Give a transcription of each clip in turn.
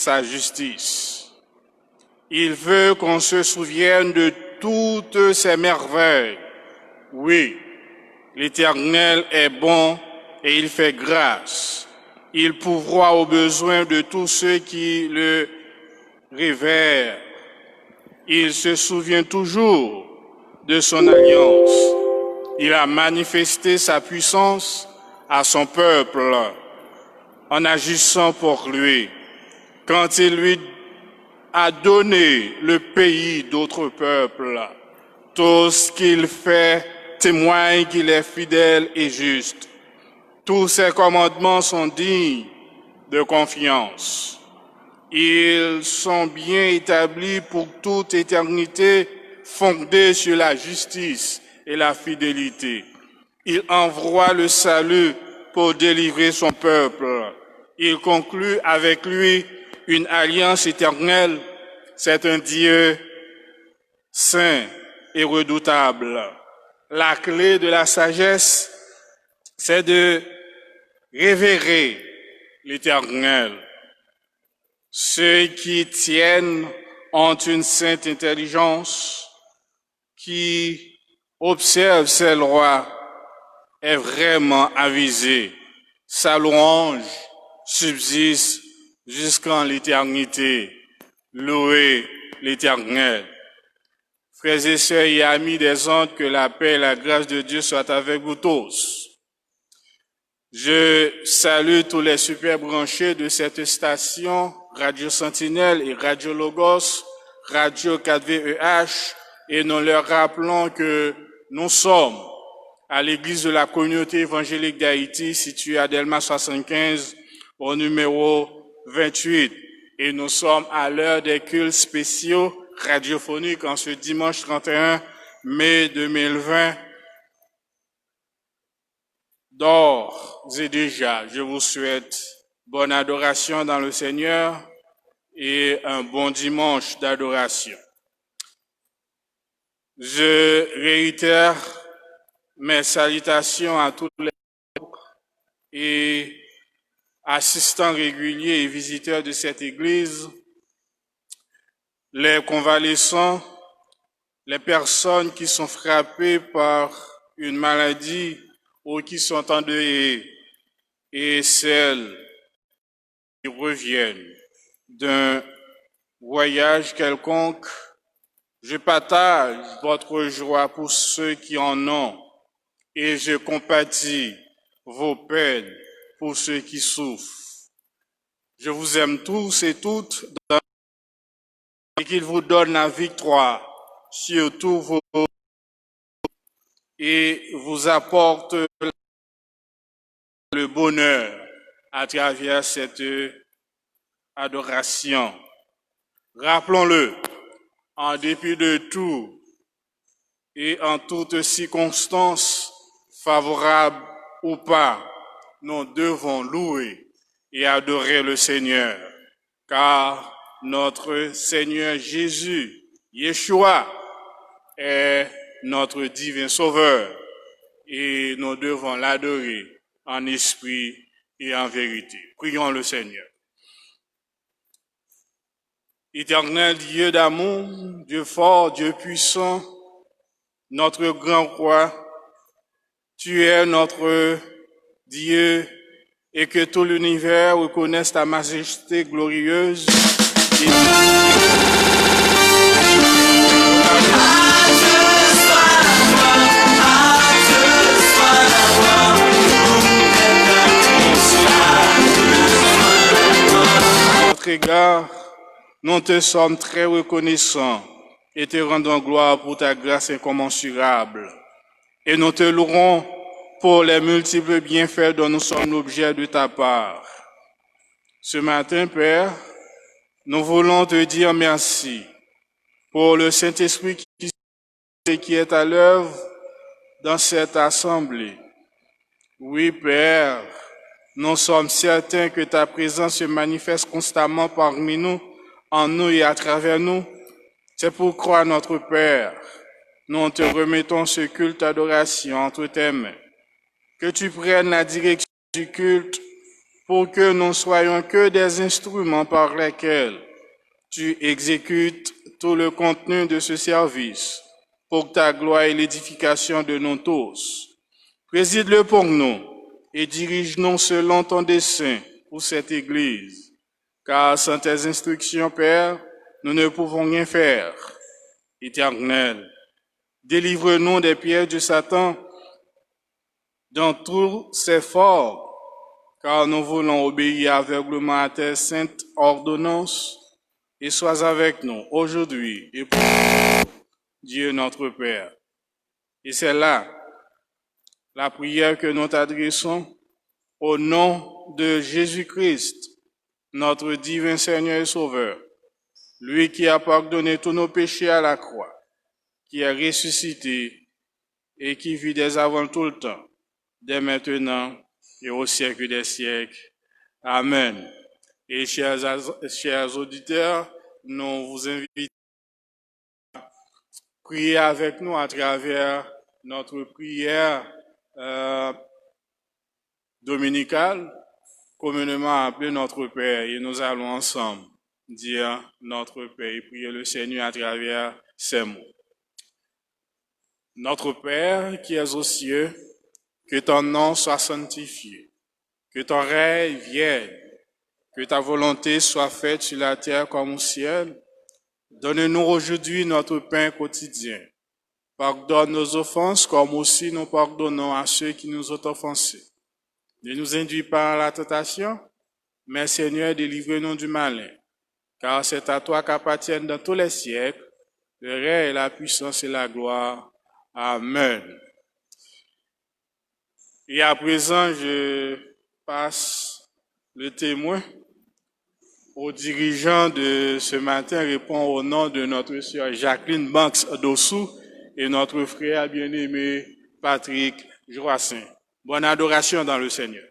sa justice. Il veut qu'on se souvienne de toutes ses merveilles. Oui, l'Éternel est bon et il fait grâce. Il pourvoit aux besoins de tous ceux qui le révèrent. Il se souvient toujours de son alliance. Il a manifesté sa puissance à son peuple en agissant pour lui. Quand il lui a donné le pays d'autres peuples, tout ce qu'il fait témoigne qu'il est fidèle et juste. Tous ses commandements sont dignes de confiance. Ils sont bien établis pour toute éternité, fondés sur la justice et la fidélité. Il envoie le salut pour délivrer son peuple. Il conclut avec lui une alliance éternelle. C'est un Dieu saint et redoutable. La clé de la sagesse, c'est de révérer l'Éternel. Ceux qui tiennent ont une sainte intelligence, qui observe ses lois, est vraiment avisé. Sa louange subsiste jusqu'en l'éternité. Louez l'Éternel. Frères et sœurs et amis des ondes, que la paix et la grâce de Dieu soient avec vous tous. Je salue tous les super branchés de cette station, Radio Sentinelle et Radio Logos, Radio 4VEH, et nous leur rappelons que nous sommes à l'église de la communauté évangélique d'Haïti, située à Delma 75, au numéro 28. Et nous sommes à l'heure des cultes spéciaux radiophoniques en ce dimanche 31 mai 2020. D'ores et déjà, je vous souhaite bonne adoration dans le Seigneur et un bon dimanche d'adoration. Je réitère mes salutations à tous les et assistants réguliers et visiteurs de cette église, les convalescents, les personnes qui sont frappées par une maladie ou qui sont endeuillées et celles qui reviennent d'un voyage quelconque. Je partage votre joie pour ceux qui en ont et je compatis vos peines pour ceux qui souffrent. Je vous aime tous et toutes et qu'il vous donne la victoire sur tous vos et vous apporte le bonheur à travers cette adoration. Rappelons-le, en dépit de tout et en toutes circonstances, favorables ou pas, nous devons louer et adorer le Seigneur, car notre Seigneur Jésus, Yeshua, est notre divin Sauveur et nous devons l'adorer en esprit et en vérité. Prions le Seigneur. Éternel Dieu d'amour, Dieu fort, Dieu puissant, notre grand roi, tu es notre Dieu et que tout l'univers reconnaisse ta majesté glorieuse. À notre égard, nous te sommes très reconnaissants et te rendons gloire pour ta grâce incommensurable. Et nous te louerons pour les multiples bienfaits dont nous sommes l'objet de ta part. Ce matin, Père, nous voulons te dire merci pour le Saint-Esprit qui est à l'œuvre dans cette assemblée. Oui, Père, nous sommes certains que ta présence se manifeste constamment parmi nous, en nous et à travers nous. C'est pourquoi, notre Père, nous te remettons ce culte d'adoration entre tes mains. Que tu prennes la direction du culte pour que nous soyons que des instruments par lesquels tu exécutes tout le contenu de ce service pour ta gloire et l'édification de nous tous. Préside-le pour nous et dirige-nous selon ton dessein pour cette Église, car sans tes instructions, Père, nous ne pouvons rien faire. Éternel, délivre-nous des pièges de Satan dans tous ses forts, car nous voulons obéir aveuglement à tes saintes ordonnances, et sois avec nous aujourd'hui et pour Dieu notre Père. Et c'est là la prière que nous t'adressons au nom de Jésus-Christ, notre divin Seigneur et Sauveur, lui qui a pardonné tous nos péchés à la croix, qui est ressuscité et qui vit dès avant tout le temps, dès maintenant et au siècle des siècles. Amen. Et chers auditeurs, nous vous invitons à prier avec nous à travers notre prière dominicale, communément appelée Notre Père. Et nous allons ensemble dire Notre Père et prier le Seigneur à travers ces mots. Notre Père qui es aux cieux, que ton nom soit sanctifié, que ton règne vienne, que ta volonté soit faite sur la terre comme au ciel. Donne-nous aujourd'hui notre pain quotidien. Pardonne nos offenses comme aussi nous pardonnons à ceux qui nous ont offensés. Ne nous induis pas à la tentation, mais Seigneur, délivre-nous du malin. Car c'est à toi qu'appartiennent dans tous les siècles le règne, la puissance et la gloire. Amen. Et à présent, je passe le témoin au dirigeant de ce matin, répond au nom de notre sœur Jacqueline Banks-Dossou et notre frère bien-aimé Patrick Joassin. Bonne adoration dans le Seigneur.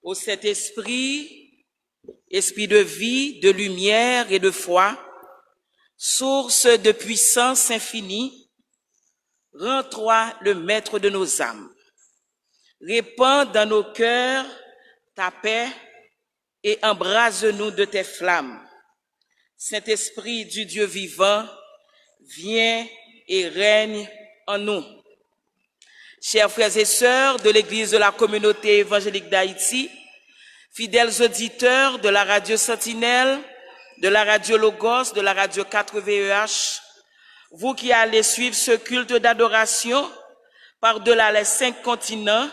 Ô Saint-Esprit, esprit de vie, de lumière et de foi, source de puissance infinie, rends-toi le maître de nos âmes. Répands dans nos cœurs ta paix et embrase-nous de tes flammes. Saint-Esprit du Dieu vivant, viens et règne en nous. Chers frères et sœurs de l'Église de la communauté évangélique d'Haïti, fidèles auditeurs de la radio Sentinelle, de la radio Logos, de la radio 4VEH, vous qui allez suivre ce culte d'adoration par-delà les 5 continents,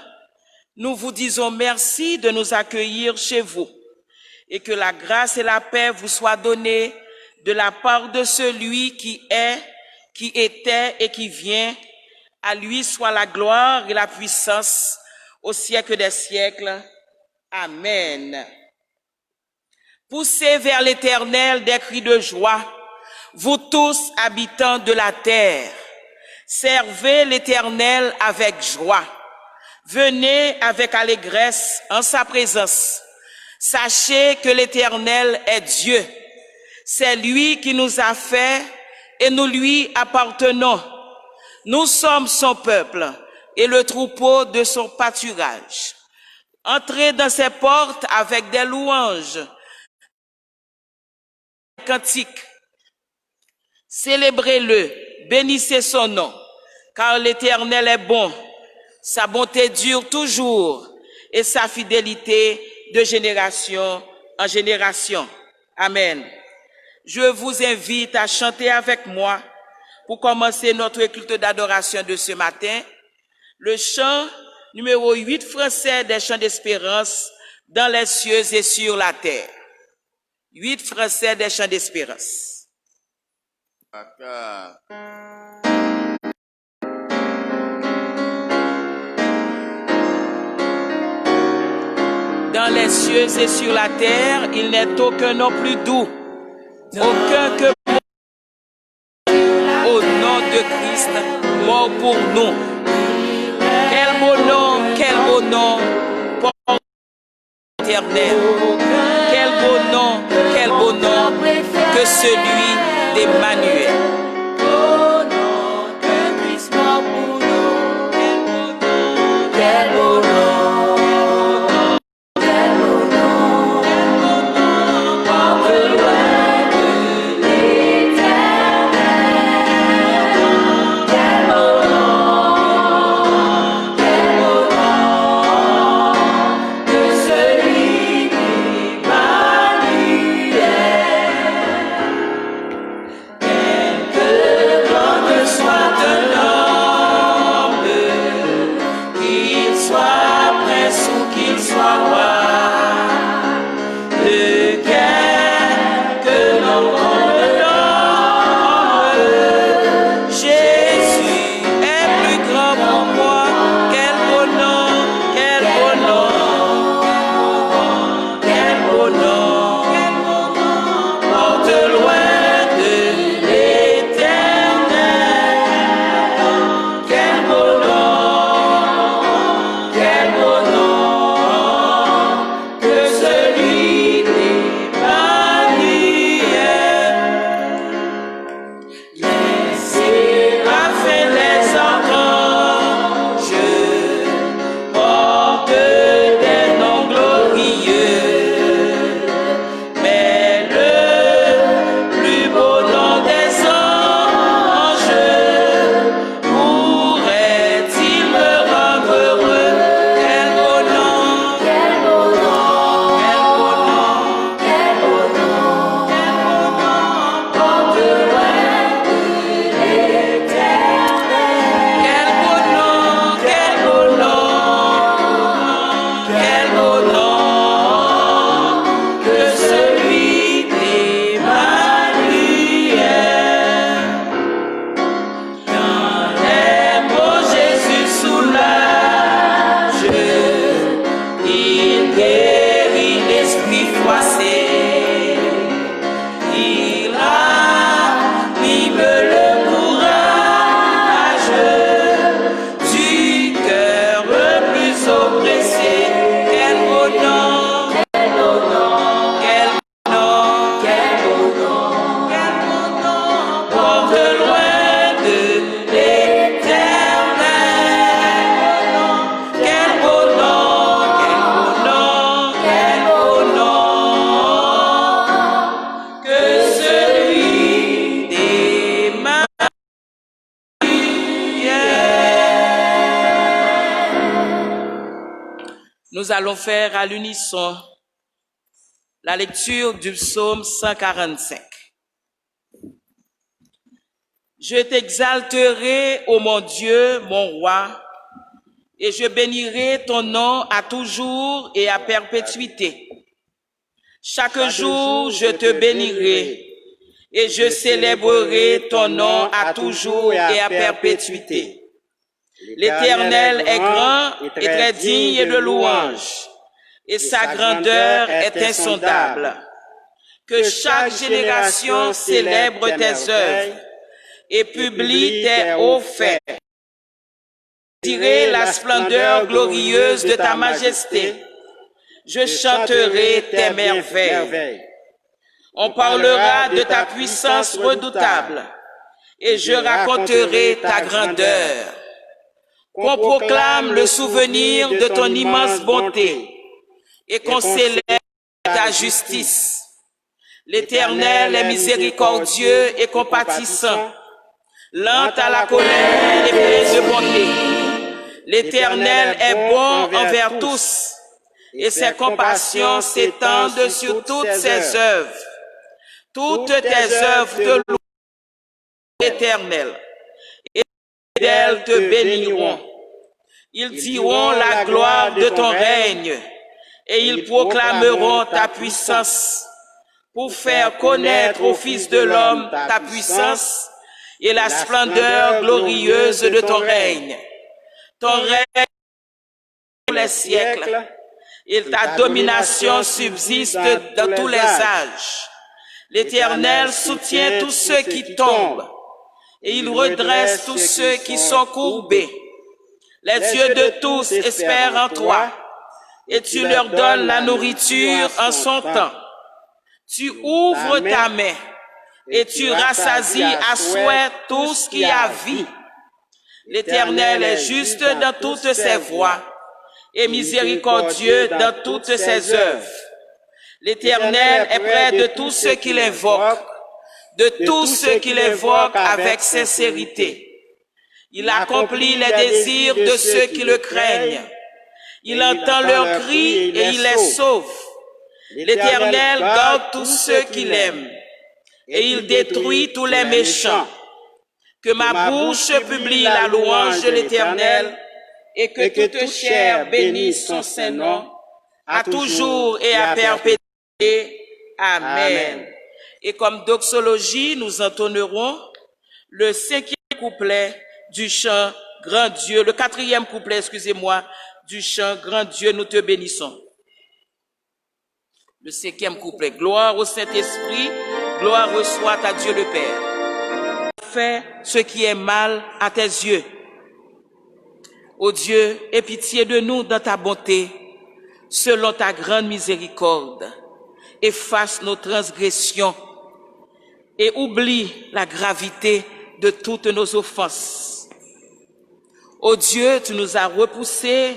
nous vous disons merci de nous accueillir chez vous et que la grâce et la paix vous soient données de la part de celui qui est, qui était et qui vient. À lui soit la gloire et la puissance au siècle des siècles. Amen. Poussez vers l'Éternel des cris de joie, vous tous habitants de la terre. Servez l'Éternel avec joie. Venez avec allégresse en sa présence. Sachez que l'Éternel est Dieu. C'est lui qui nous a fait et nous lui appartenons. Nous sommes son peuple et le troupeau de son pâturage. Entrez dans ses portes avec des louanges, des cantiques. Célébrez-le, bénissez son nom, car l'Éternel est bon. Sa bonté dure toujours et sa fidélité de génération en génération. Amen. Je vous invite à chanter avec moi pour commencer notre culte d'adoration de ce matin, le chant numéro 8 français des chants d'espérance dans les cieux et sur la terre. 8 français des chants d'espérance. Dans les cieux et sur la terre, il n'est aucun nom plus doux, aucun que au nom de Christ, mort pour nous. Quel beau nom pour l'éternel. Quel beau nom que celui d'Emmanuel. quel beau nom, quel beau nom, porte loin de l'éternel. Quel beau nom de celui d'Emmanuel. Quelque grand que soit un homme, qu'il soit prince ou qu'il soit roi, de quelque nom qu'on le nomme, Jésus est plus grand pour moi. Quel beau nom, quel beau nom, quel beau nom, porte loin de l'éternel. Quel beau nom que celui d'Emmanuel. Les séraphins, les anges portent des noms glorieux, mais le plus beau nom des anges pourrait-il me rendre heureux? Quel beau nom, quel beau nom, quel beau nom, porte loin de l'éternel. Quel beau nom, quel beau nom, quel beau nom que celui d'Emmanuel. Quand les mots Jésus soulage, il guérit l'esprit froissé, il ranime le courage du cœur le plus oppressé. Quel beau nom, quel beau nom, quel beau nom, porte loin de l'éternel. Quel beau nom, quel beau nom que celui d'Emmanuel. Nous allons faire à l'unisson la lecture du psaume 145. Je t'exalterai, ô mon Dieu, mon roi, et je bénirai ton nom à toujours et à perpétuité. Chaque jour, je te bénirai, et je célébrerai ton nom à toujours et à perpétuité. L'Éternel est grand et très digne de louange, et sa grandeur est insondable. Que chaque génération célèbre tes œuvres et publie tes hauts faits. Je dirai la splendeur glorieuse de ta majesté. Je chanterai tes merveilles. On parlera de ta puissance redoutable, et je raconterai ta grandeur. Qu'on proclame le souvenir de ton immense bonté et qu'on célèbre ta justice. L'Éternel est miséricordieux et compatissant, lent à la colère et plein de bonté. L'Éternel est bon envers tous, et ses compassions s'étendent sur toutes ses œuvres. Toutes tes œuvres te louent, Éternel, et elles te béniront. Ils diront la gloire de ton règne, et ils proclameront ta puissance, pour faire connaître au Fils de l'homme ta puissance et la splendeur glorieuse de ton règne. Ton règne pour les siècles, et ta domination subsiste dans tous les âges. L'Éternel soutient tous ceux qui tombent, et il redresse tous ceux qui sont courbés. Les yeux de tous espèrent en toi, et tu leur donnes la nourriture en son temps. Tu ouvres ta main, et tu rassasies à souhait tout ce qui a vie. L'Éternel est juste dans toutes ses voies et miséricordieux dans toutes ses œuvres. L'Éternel est près de tous ceux qui l'invoquent, de tous ceux qui l'invoquent avec sincérité. Il accomplit les désirs de ceux qui le craignent. Il entend leurs cris et il les sauve. L'Éternel garde tous ceux qui l'aiment et il détruit tous les méchants. Que ma bouche publie la louange de l'Éternel et que toute chair bénisse son saint nom, à toujours et à perpétuité. Amen. Et comme doxologie, nous entonnerons le 5e couplet du chant Grand Dieu, le 4e couplet, excusez-moi, du chant Grand Dieu, nous te bénissons. Le 5e couplet. Gloire au Saint-Esprit, gloire soit à Dieu le Père. Fais ce qui est mal à tes yeux. Ô Dieu, aie pitié de nous dans ta bonté, selon ta grande miséricorde. Efface nos transgressions et oublie la gravité de toutes nos offenses. Ô Dieu, tu nous as repoussés,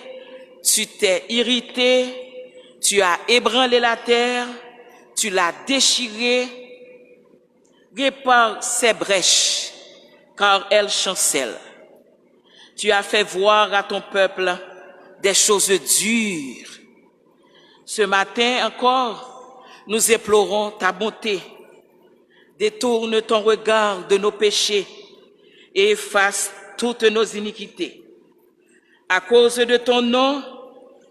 tu t'es irrité, tu as ébranlé la terre, tu l'as déchirée. Répare ses brèches, car elles chancellent. Tu as fait voir à ton peuple des choses dures. Ce matin encore, nous implorons ta bonté. Détourne ton regard de nos péchés et efface toutes nos iniquités. À cause de ton nom,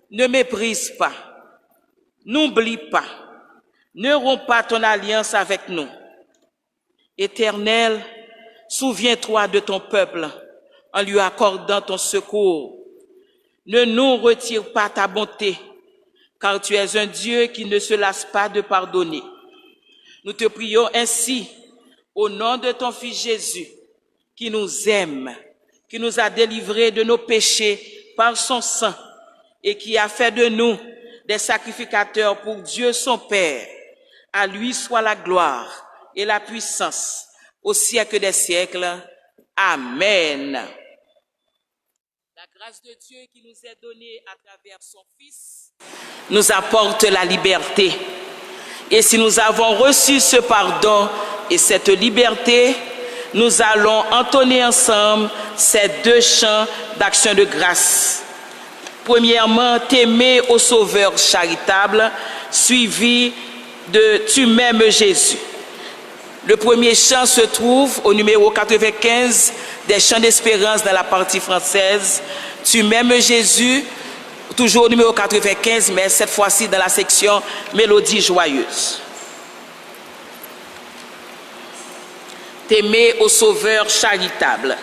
ne méprise pas, n'oublie pas, ne romps pas ton alliance avec nous. Éternel, souviens-toi de ton peuple en lui accordant ton secours. Ne nous retire pas ta bonté, car tu es un Dieu qui ne se lasse pas de pardonner. Nous te prions ainsi, au nom de ton Fils Jésus, qui nous aime, qui nous a délivrés de nos péchés par son sang et qui a fait de nous des sacrificateurs pour Dieu son Père. À lui soit la gloire et la puissance au siècle des siècles. Amen. La grâce de Dieu qui nous est donnée à travers son Fils nous apporte la liberté. Et si nous avons reçu ce pardon et cette liberté, nous allons entonner ensemble ces 2 chants d'action de grâce. Premièrement, t'aimer au Sauveur charitable, suivi de Tu m'aimes Jésus. Le premier chant se trouve au numéro 95 des chants d'espérance dans la partie française. Tu m'aimes Jésus, toujours au numéro 95, mais cette fois-ci dans la section Mélodie joyeuse. T'aimer au Sauveur charitable.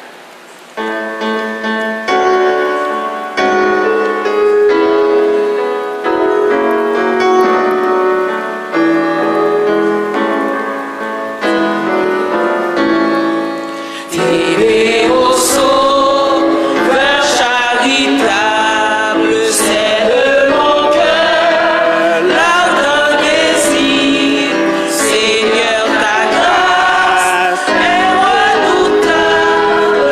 Seigneur, ta grâce est redoutable.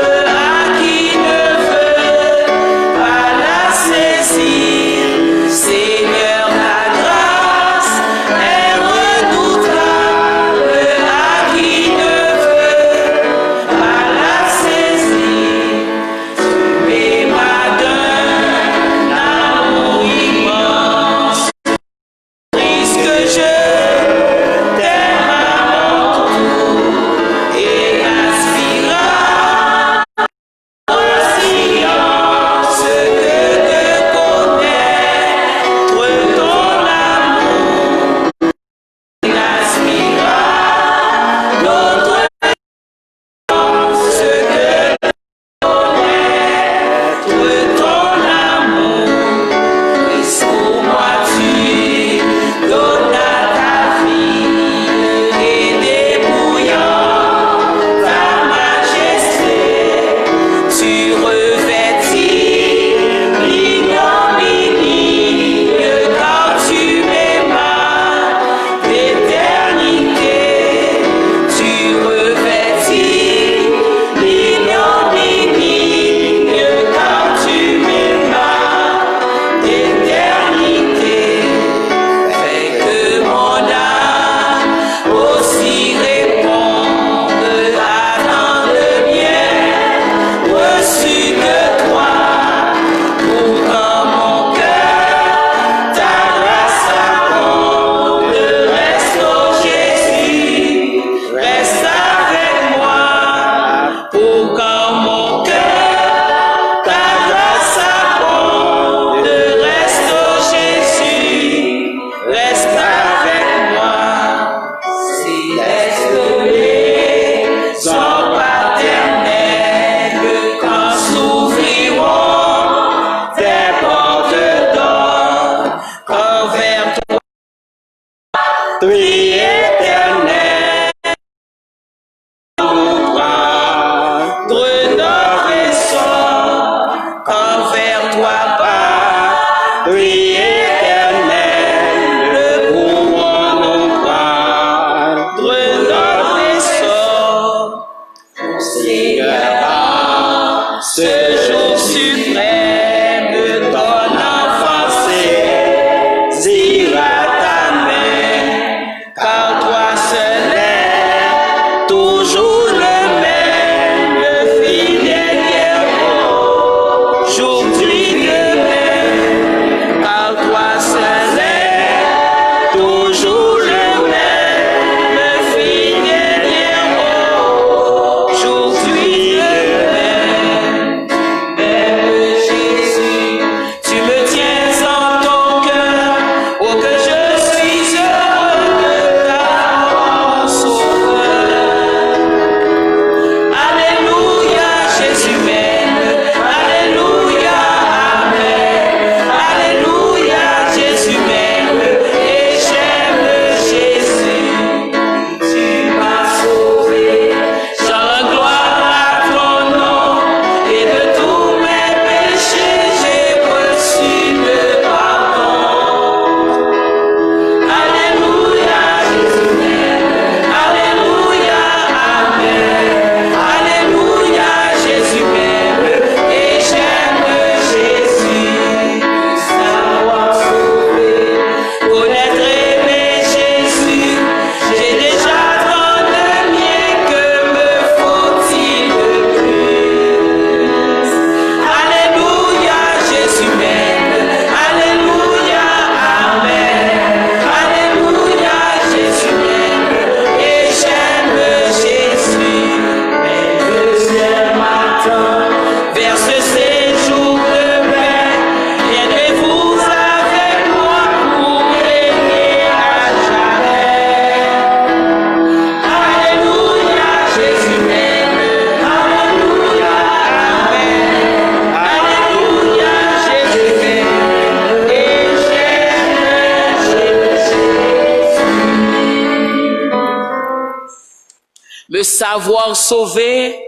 savoir sauver,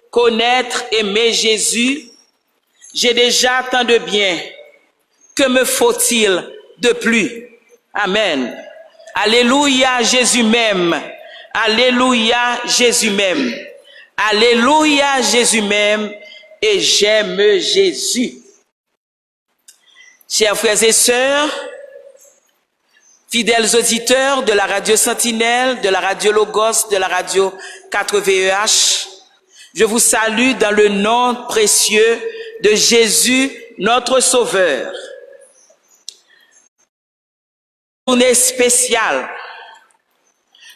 connaître, aimer Jésus, j'ai déjà tant de bien. Que me faut-il de plus? Amen. Alléluia, Jésus m'aime. Alléluia, Jésus m'aime. Alléluia, Jésus m'aime et j'aime Jésus. Chers frères et sœurs, fidèles auditeurs de la radio Sentinelle, de la radio Logos, de la radio 4VEH, je vous salue dans le nom précieux de Jésus, notre Sauveur. Journée spéciale.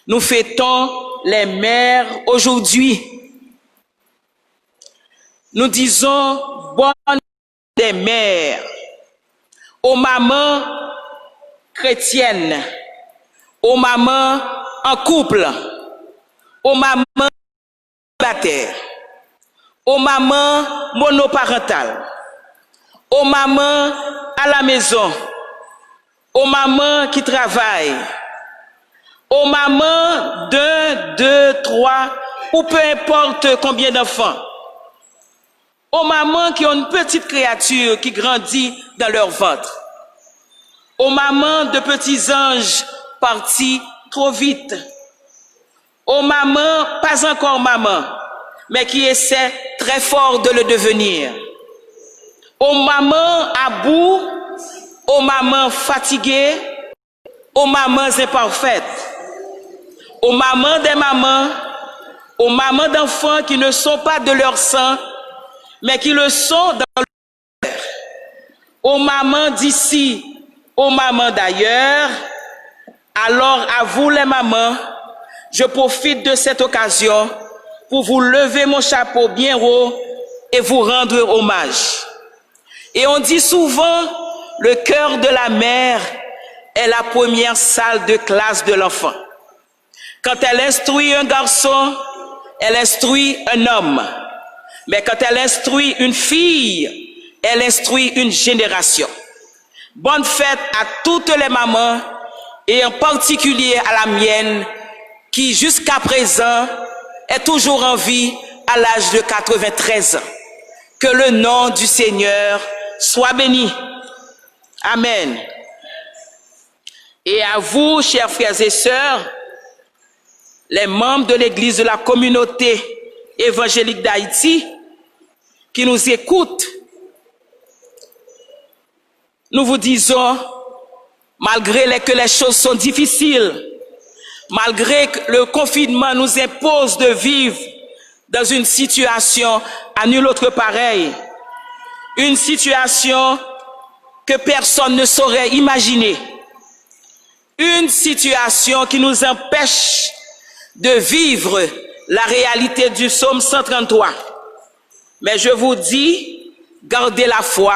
Nous fêtons les mères aujourd'hui. Nous disons bonne des mères aux mamans chrétiennes, aux mamans en couple, aux mamans célibataires, aux mamans monoparentales, aux mamans à la maison, aux mamans qui travaillent, aux mamans d'un, deux, trois, ou peu importe combien d'enfants, aux mamans qui ont une petite créature qui grandit dans leur ventre, aux mamans de petits anges partis trop vite, aux mamans, pas encore maman, mais qui essaient très fort de le devenir, aux mamans à bout, aux mamans fatiguées, aux mamans imparfaites, aux mamans des mamans, aux mamans d'enfants qui ne sont pas de leur sang, mais qui le sont dans leur cœur, aux mamans d'ici, aux mamans d'ailleurs. Alors à vous les mamans, je profite de cette occasion pour vous lever mon chapeau bien haut et vous rendre hommage. Et on dit souvent, le cœur de la mère est la première salle de classe de l'enfant. Quand elle instruit un garçon, elle instruit un homme. Mais quand elle instruit une fille, elle instruit une génération. Bonne fête à toutes les mamans et en particulier à la mienne qui jusqu'à présent est toujours en vie à l'âge de 93 ans. Que le nom du Seigneur soit béni. Amen. Et à vous, chers frères et sœurs, les membres de l'Église de la communauté évangélique d'Haïti qui nous écoutent, nous vous disons, malgré que les choses sont difficiles, malgré que le confinement nous impose de vivre dans une situation à nul autre pareille, une situation que personne ne saurait imaginer, une situation qui nous empêche de vivre la réalité du psaume 133. Mais je vous dis, gardez la foi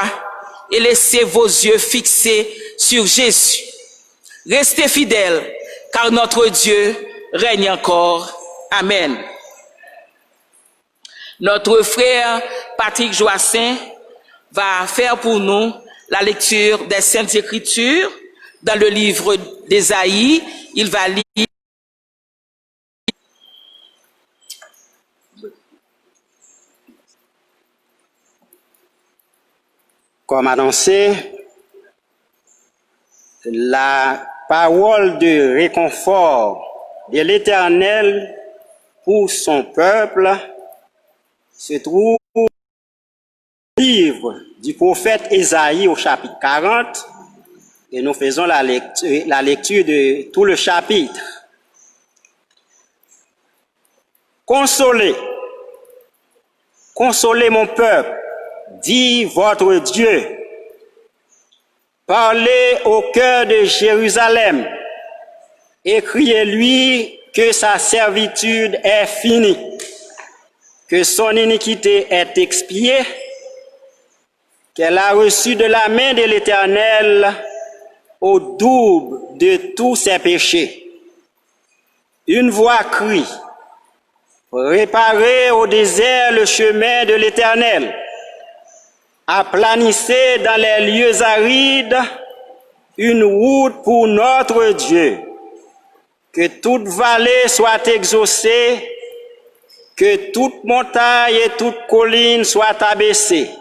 et laissez vos yeux fixés sur Jésus. Restez fidèles, car notre Dieu règne encore. Amen. Notre frère Patrick Joassin va faire pour nous la lecture des Saintes Écritures dans le livre d'Ésaïe. Il va lire comme annoncé, la parole de réconfort de l'Éternel pour son peuple se trouve dans le livre du prophète Ésaïe au chapitre 40 et nous faisons la lecture de tout le chapitre. Consolez, consolez mon peuple, dit votre Dieu. Parlez au cœur de Jérusalem et criez-lui que sa servitude est finie, que son iniquité est expiée, qu'elle a reçu de la main de l'Éternel au double de tous ses péchés. Une voix crie, préparez au désert le chemin de l'Éternel, aplanissez dans les lieux arides une route pour notre Dieu. Que toute vallée soit exaucée que toute montagne et toute colline soient abaissées,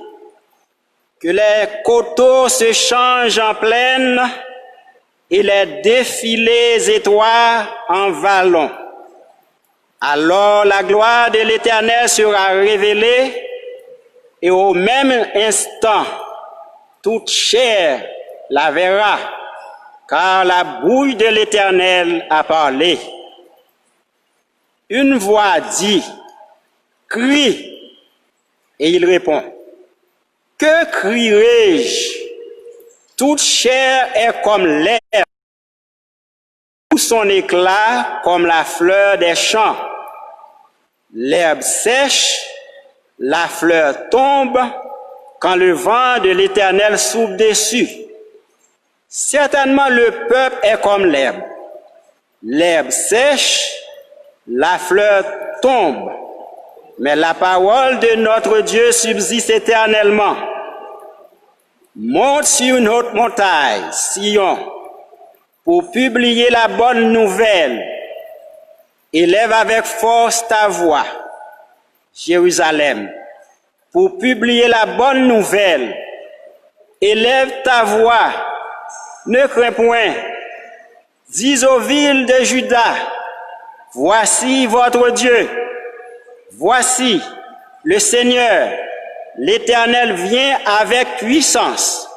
que les coteaux se changent en plaine et les défilés étroits en vallons. Alors la gloire de l'Éternel sera révélée et au même instant, toute chair la verra, car la bouille de l'Éternel a parlé. Une voix dit, « Crie !» Et il répond, « Que crierai-je? Toute chair est comme l'herbe, tout son éclat comme la fleur des champs. L'herbe sèche, la fleur tombe, quand le vent de l'Éternel souffle dessus. Certainement le peuple est comme l'herbe. L'herbe sèche, la fleur tombe, mais la parole de notre Dieu subsiste éternellement. Monte sur une haute montagne, Sion, pour publier la bonne nouvelle. Élève avec force ta voix, Jérusalem, pour publier la bonne nouvelle. Élève ta voix, ne crains point. Dis aux villes de Juda, voici votre Dieu. Voici le Seigneur, l'Éternel vient avec puissance,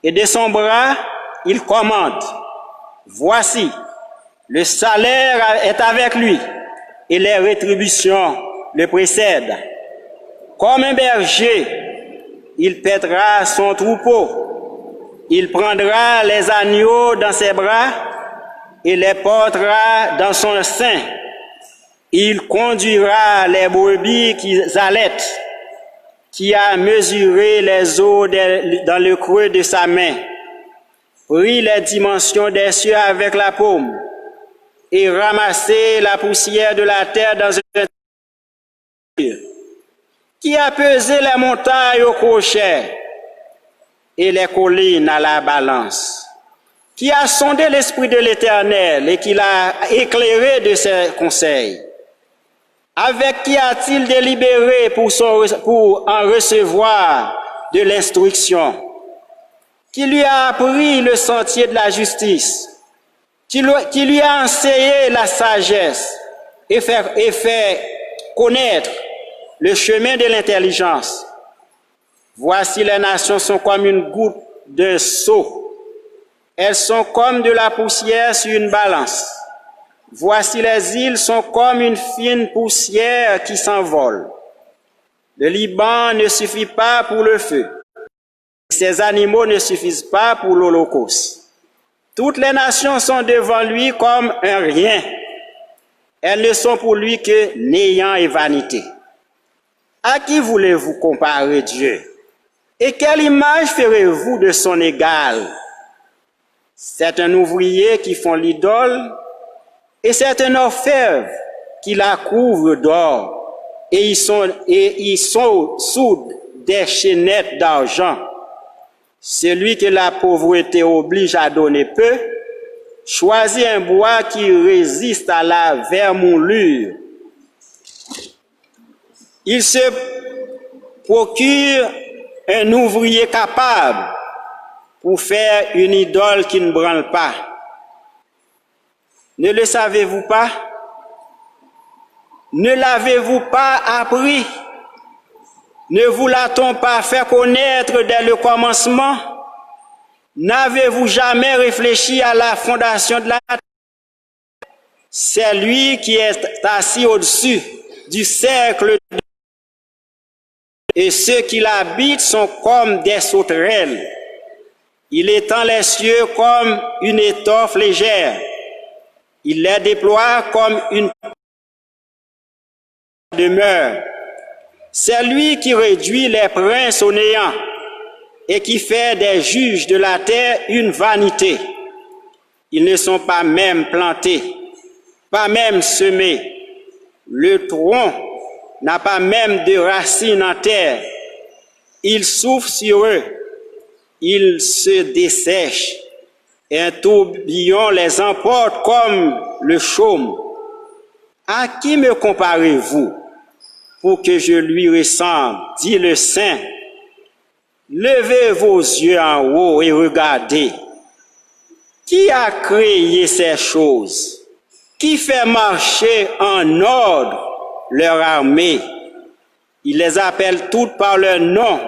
et de son bras il commande. Voici, le salaire est avec lui, et les rétributions le précèdent. Comme un berger, il paîtra son troupeau. Il prendra les agneaux dans ses bras et les portera dans son sein. Il conduira les brebis qui allaitent, qui a mesuré les eaux dans le creux de sa main, pris les dimensions des cieux avec la paume, et ramassé la poussière de la terre dans un qui a pesé les montagnes au crochet et les collines à la balance, qui a sondé l'esprit de l'Éternel et qui l'a éclairé de ses conseils. Avec qui a-t-il délibéré pour en recevoir de l'instruction? Qui lui a appris le sentier de la justice? Qui lui a enseigné la sagesse et fait connaître le chemin de l'intelligence? Voici les nations sont comme une goutte de seau. Elles sont comme de la poussière sur une balance. Voici les îles sont comme une fine poussière qui s'envole. Le Liban ne suffit pas pour le feu. Ses animaux ne suffisent pas pour l'holocauste. Toutes les nations sont devant lui comme un rien. Elles ne sont pour lui que néant et vanité. À qui voulez-vous comparer Dieu? Et quelle image ferez-vous de son égal? C'est un ouvrier qui font l'idole, et c'est un orfèvre qui la couvre d'or, et ils sont sous des chaînettes d'argent. Celui que la pauvreté oblige à donner peu, choisit un bois qui résiste à la vermoulure. Il se procure un ouvrier capable pour faire une idole qui ne branle pas. Ne le savez-vous pas? Ne l'avez-vous pas appris? Ne vous l'a-t-on pas fait connaître dès le commencement? N'avez-vous jamais réfléchi à la fondation de la terre? C'est lui qui est assis au-dessus du cercle et ceux qui l'habitent sont comme des sauterelles. Il étend les cieux comme une étoffe légère. Il les déploie comme une demeure. C'est lui qui réduit les princes au néant et qui fait des juges de la terre une vanité. Ils ne sont pas même plantés, pas même semés. Le tronc n'a pas même de racines en terre. Il souffle sur eux, ils se dessèchent. Et un tourbillon les emporte comme le chaume. À qui me comparez-vous? pour que je lui ressemble, dit le Saint. Levez vos yeux en haut et regardez. Qui a créé ces choses? Qui fait marcher en ordre leur armée? Il les appelle toutes par leur nom,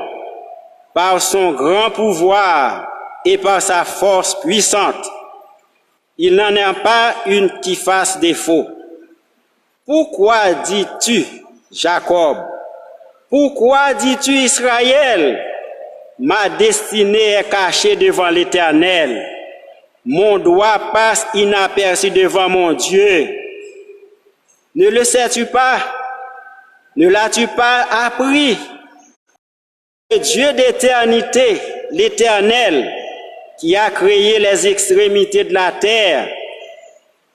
par son grand pouvoir et par sa force puissante. Il n'en a pas une qui fasse défaut. Pourquoi dis-tu, Jacob? Pourquoi dis-tu, Israël? Ma destinée est cachée devant l'Éternel. Mon doigt passe inaperçu devant mon Dieu. Ne le sais-tu pas? Ne l'as-tu pas appris? Le Dieu d'éternité, l'Éternel, qui a créé les extrémités de la terre,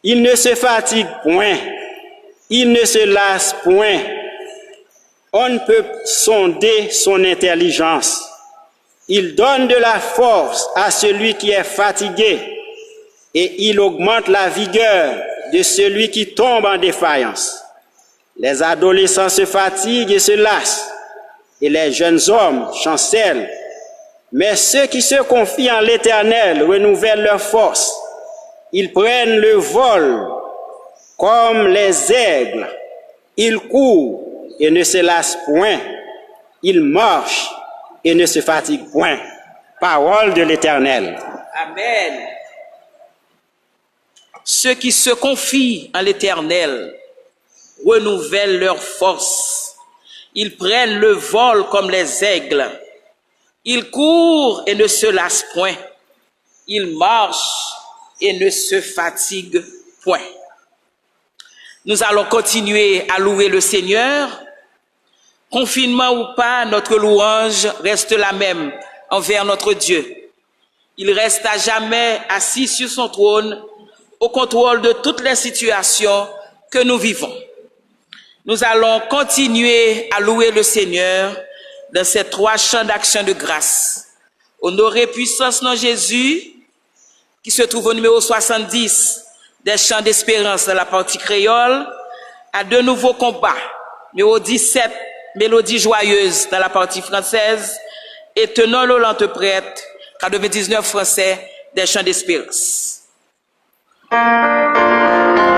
il ne se fatigue point, il ne se lasse point. On ne peut sonder son intelligence. Il donne de la force à celui qui est fatigué et il augmente la vigueur de celui qui tombe en défaillance. Les adolescents se fatiguent et se lassent et les jeunes hommes chancellent. Mais ceux qui se confient en l'Éternel renouvellent leur force. Ils prennent le vol comme les aigles. Ils courent et ne se lassent point. Ils marchent et ne se fatiguent point. Parole de l'Éternel. Amen. Ceux qui se confient en l'Éternel renouvellent leur force. Ils prennent le vol comme les aigles. Ils courent et ne se lassent point. Ils marchent et ne se fatiguent point. Nous allons continuer à louer le Seigneur. Confinement ou pas, notre louange reste la même envers notre Dieu. Il reste à jamais assis sur son trône, au contrôle de toutes les situations que nous vivons. Nous allons continuer à louer le Seigneur dans ces 3 chants d'action de grâce. Honorer puissance nom Jésus, qui se trouve au numéro 70 des chants d'espérance dans la partie créole, à de nouveaux combats, numéro 17, mélodie joyeuse dans la partie française, et tenons le lente prêtre, 99 français des chants d'espérance. Seigneur,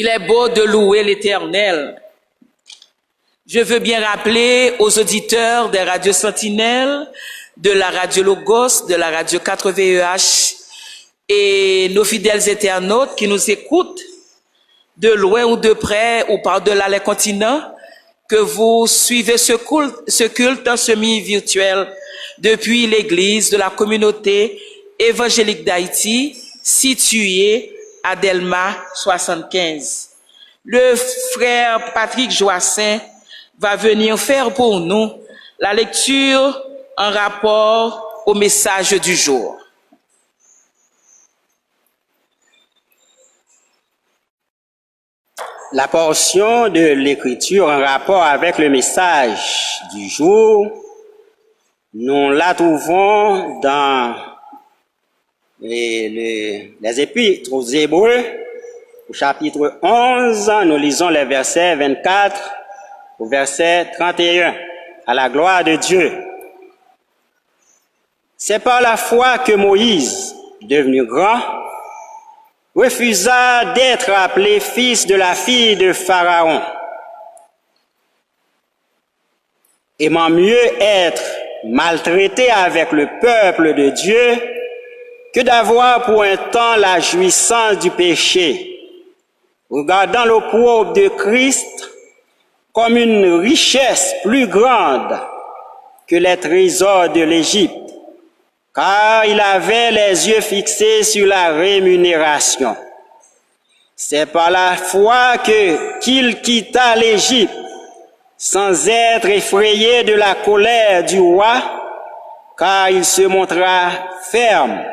Il est beau de louer l'Éternel. Je veux bien rappeler aux auditeurs des radios Sentinelles, de la radio Logos, de la radio 4VEH et nos fidèles internautes qui nous écoutent de loin ou de près ou par-delà les continents, que vous suivez ce culte en semi-virtuel depuis l'église de la communauté évangélique d'Haïti, située à Delma 75. Le frère Patrick Joassin va venir faire pour nous la lecture en rapport au message du jour. La portion de l'écriture en rapport avec le message du jour, nous la trouvons dans les épîtres aux Hébreux, au chapitre 11, nous lisons les versets 24 au verset 31, à la gloire de Dieu. C'est par la foi que Moïse, devenu grand, refusa d'être appelé fils de la fille de Pharaon, aimant mieux être maltraité avec le peuple de Dieu que d'avoir pour un temps la jouissance du péché, regardant l'opprobre de Christ comme une richesse plus grande que les trésors de l'Égypte, car il avait les yeux fixés sur la rémunération. C'est par la foi qu'il quitta l'Égypte, sans être effrayé de la colère du roi, car il se montra ferme,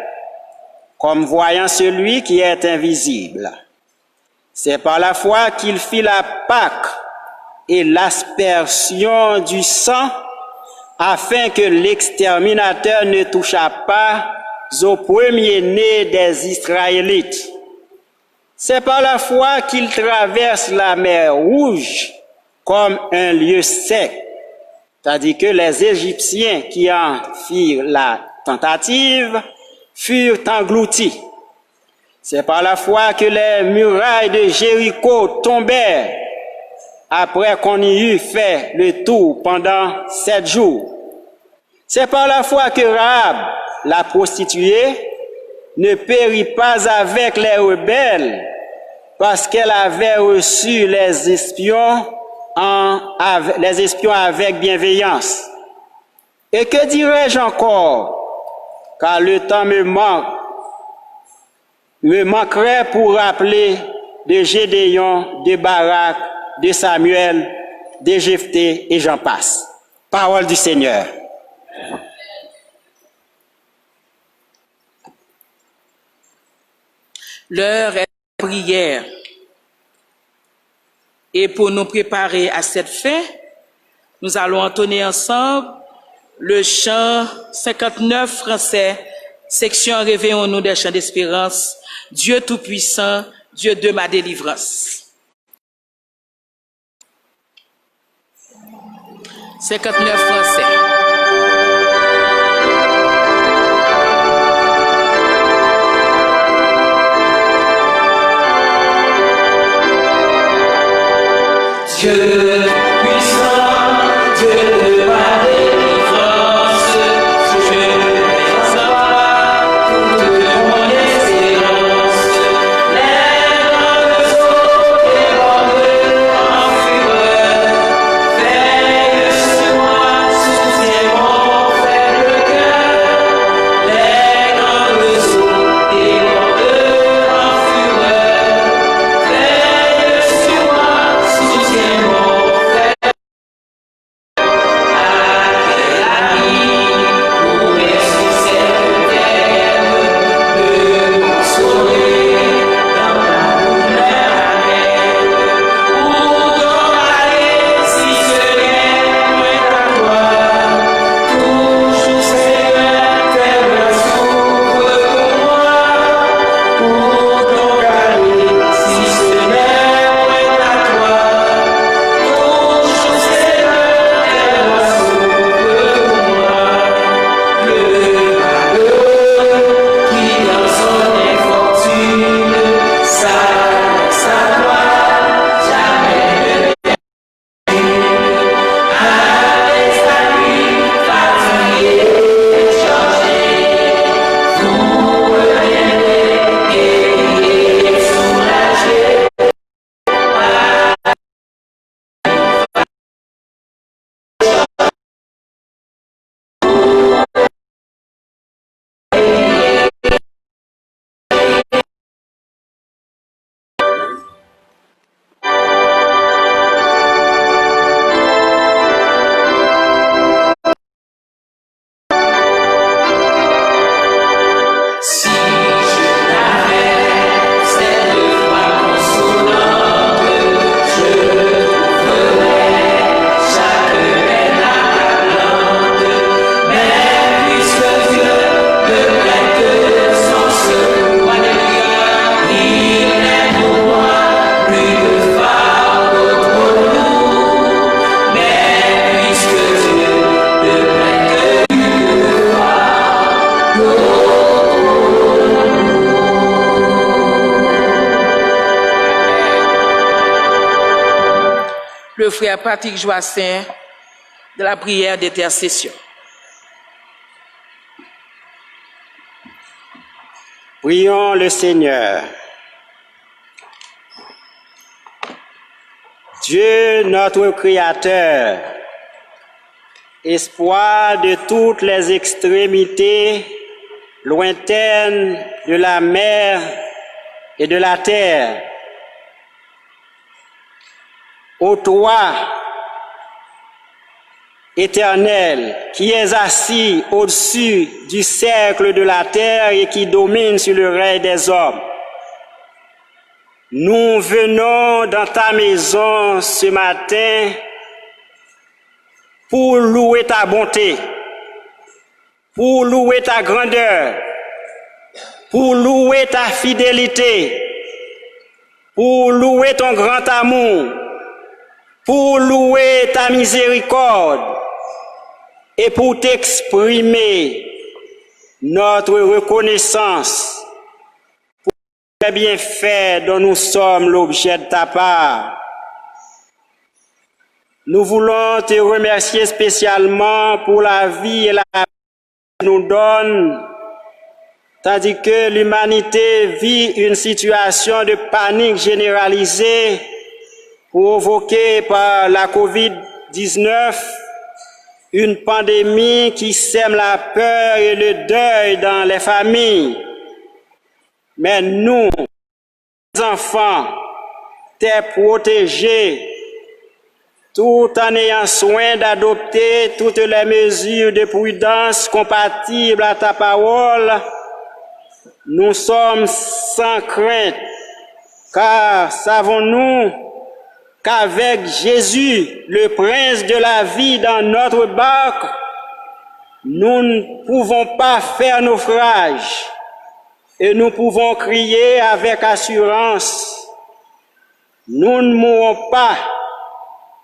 comme voyant celui qui est invisible. C'est par la foi qu'il fit la Pâque et l'aspersion du sang, afin que l'exterminateur ne touchât pas au premier-né des Israélites. C'est par la foi qu'il traverse la mer Rouge comme un lieu sec, tandis que les Égyptiens qui en firent la tentative furent engloutis. C'est par la foi que les murailles de Jéricho tombèrent, après qu'on y eut fait le tour pendant 7 jours. C'est par la foi que Rahab, la prostituée, ne périt pas avec les rebelles, parce qu'elle avait reçu les espions avec bienveillance. Et que dirais-je encore, car le temps me manquerait pour rappeler de Gédéon, de Barak, de Samuel, de Jephthé, et j'en passe. Parole du Seigneur. L'heure est de la prière. Et pour nous préparer à cette fin, nous allons entonner ensemble le chant 59 français, section Réveillons-nous des chants d'espérance, Dieu Tout-Puissant, Dieu de ma délivrance. 59 français. Dieu puissant, Dieu de ma délivrance, je mets en toi toute mon espérance. Les grandes eaux débordent en fureur, veille sur moi, soutiens mon faible cœur. Les grandes eaux débordent en fureur, veille sur moi, soutiens mon Si je n'avais cette voix consolante, je trouverais chaque peine accablante. Mais puisque Dieu me prête son secours, alléluia, il n'est pour moi plus de fardeau trop lourd. Mais puisque Dieu me prête le frère Patrick Joassin de la prière d'intercession. Prions le Seigneur. Dieu, notre Créateur, espoir de toutes les extrémités lointaines de la mer et de la terre, ô toi, Éternel, qui es assis au-dessus du cercle de la terre et qui domine sur le règne des hommes, nous venons dans ta maison ce matin pour louer ta bonté, pour louer ta grandeur, pour louer ta fidélité, pour louer ton grand amour, pour louer ta miséricorde et pour t'exprimer notre reconnaissance pour les bienfaits dont nous sommes l'objet de ta part. Nous voulons te remercier spécialement pour la vie et la paix que tu nous donnes, tandis que l'humanité vit une situation de panique généralisée provoquée par la COVID-19, une pandémie qui sème la peur et le deuil dans les familles. Mais nous, les enfants, t'es protégés, tout en ayant soin d'adopter toutes les mesures de prudence compatibles à ta parole. Nous sommes sans crainte, car savons-nous qu'avec Jésus, le prince de la vie dans notre barque, nous ne pouvons pas faire naufrage et nous pouvons crier avec assurance, nous ne mourrons pas,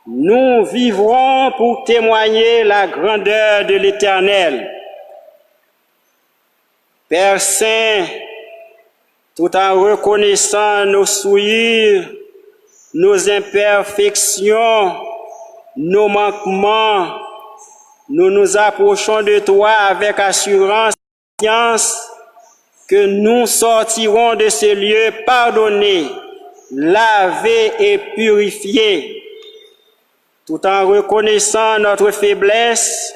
nous vivrons pour témoigner la grandeur de l'Éternel. Père Saint, tout en reconnaissant nos souillures, nos imperfections, nos manquements, nous nous approchons de toi avec assurance et confiance que nous sortirons de ce lieu pardonnés, lavés et purifiés. Tout en reconnaissant notre faiblesse,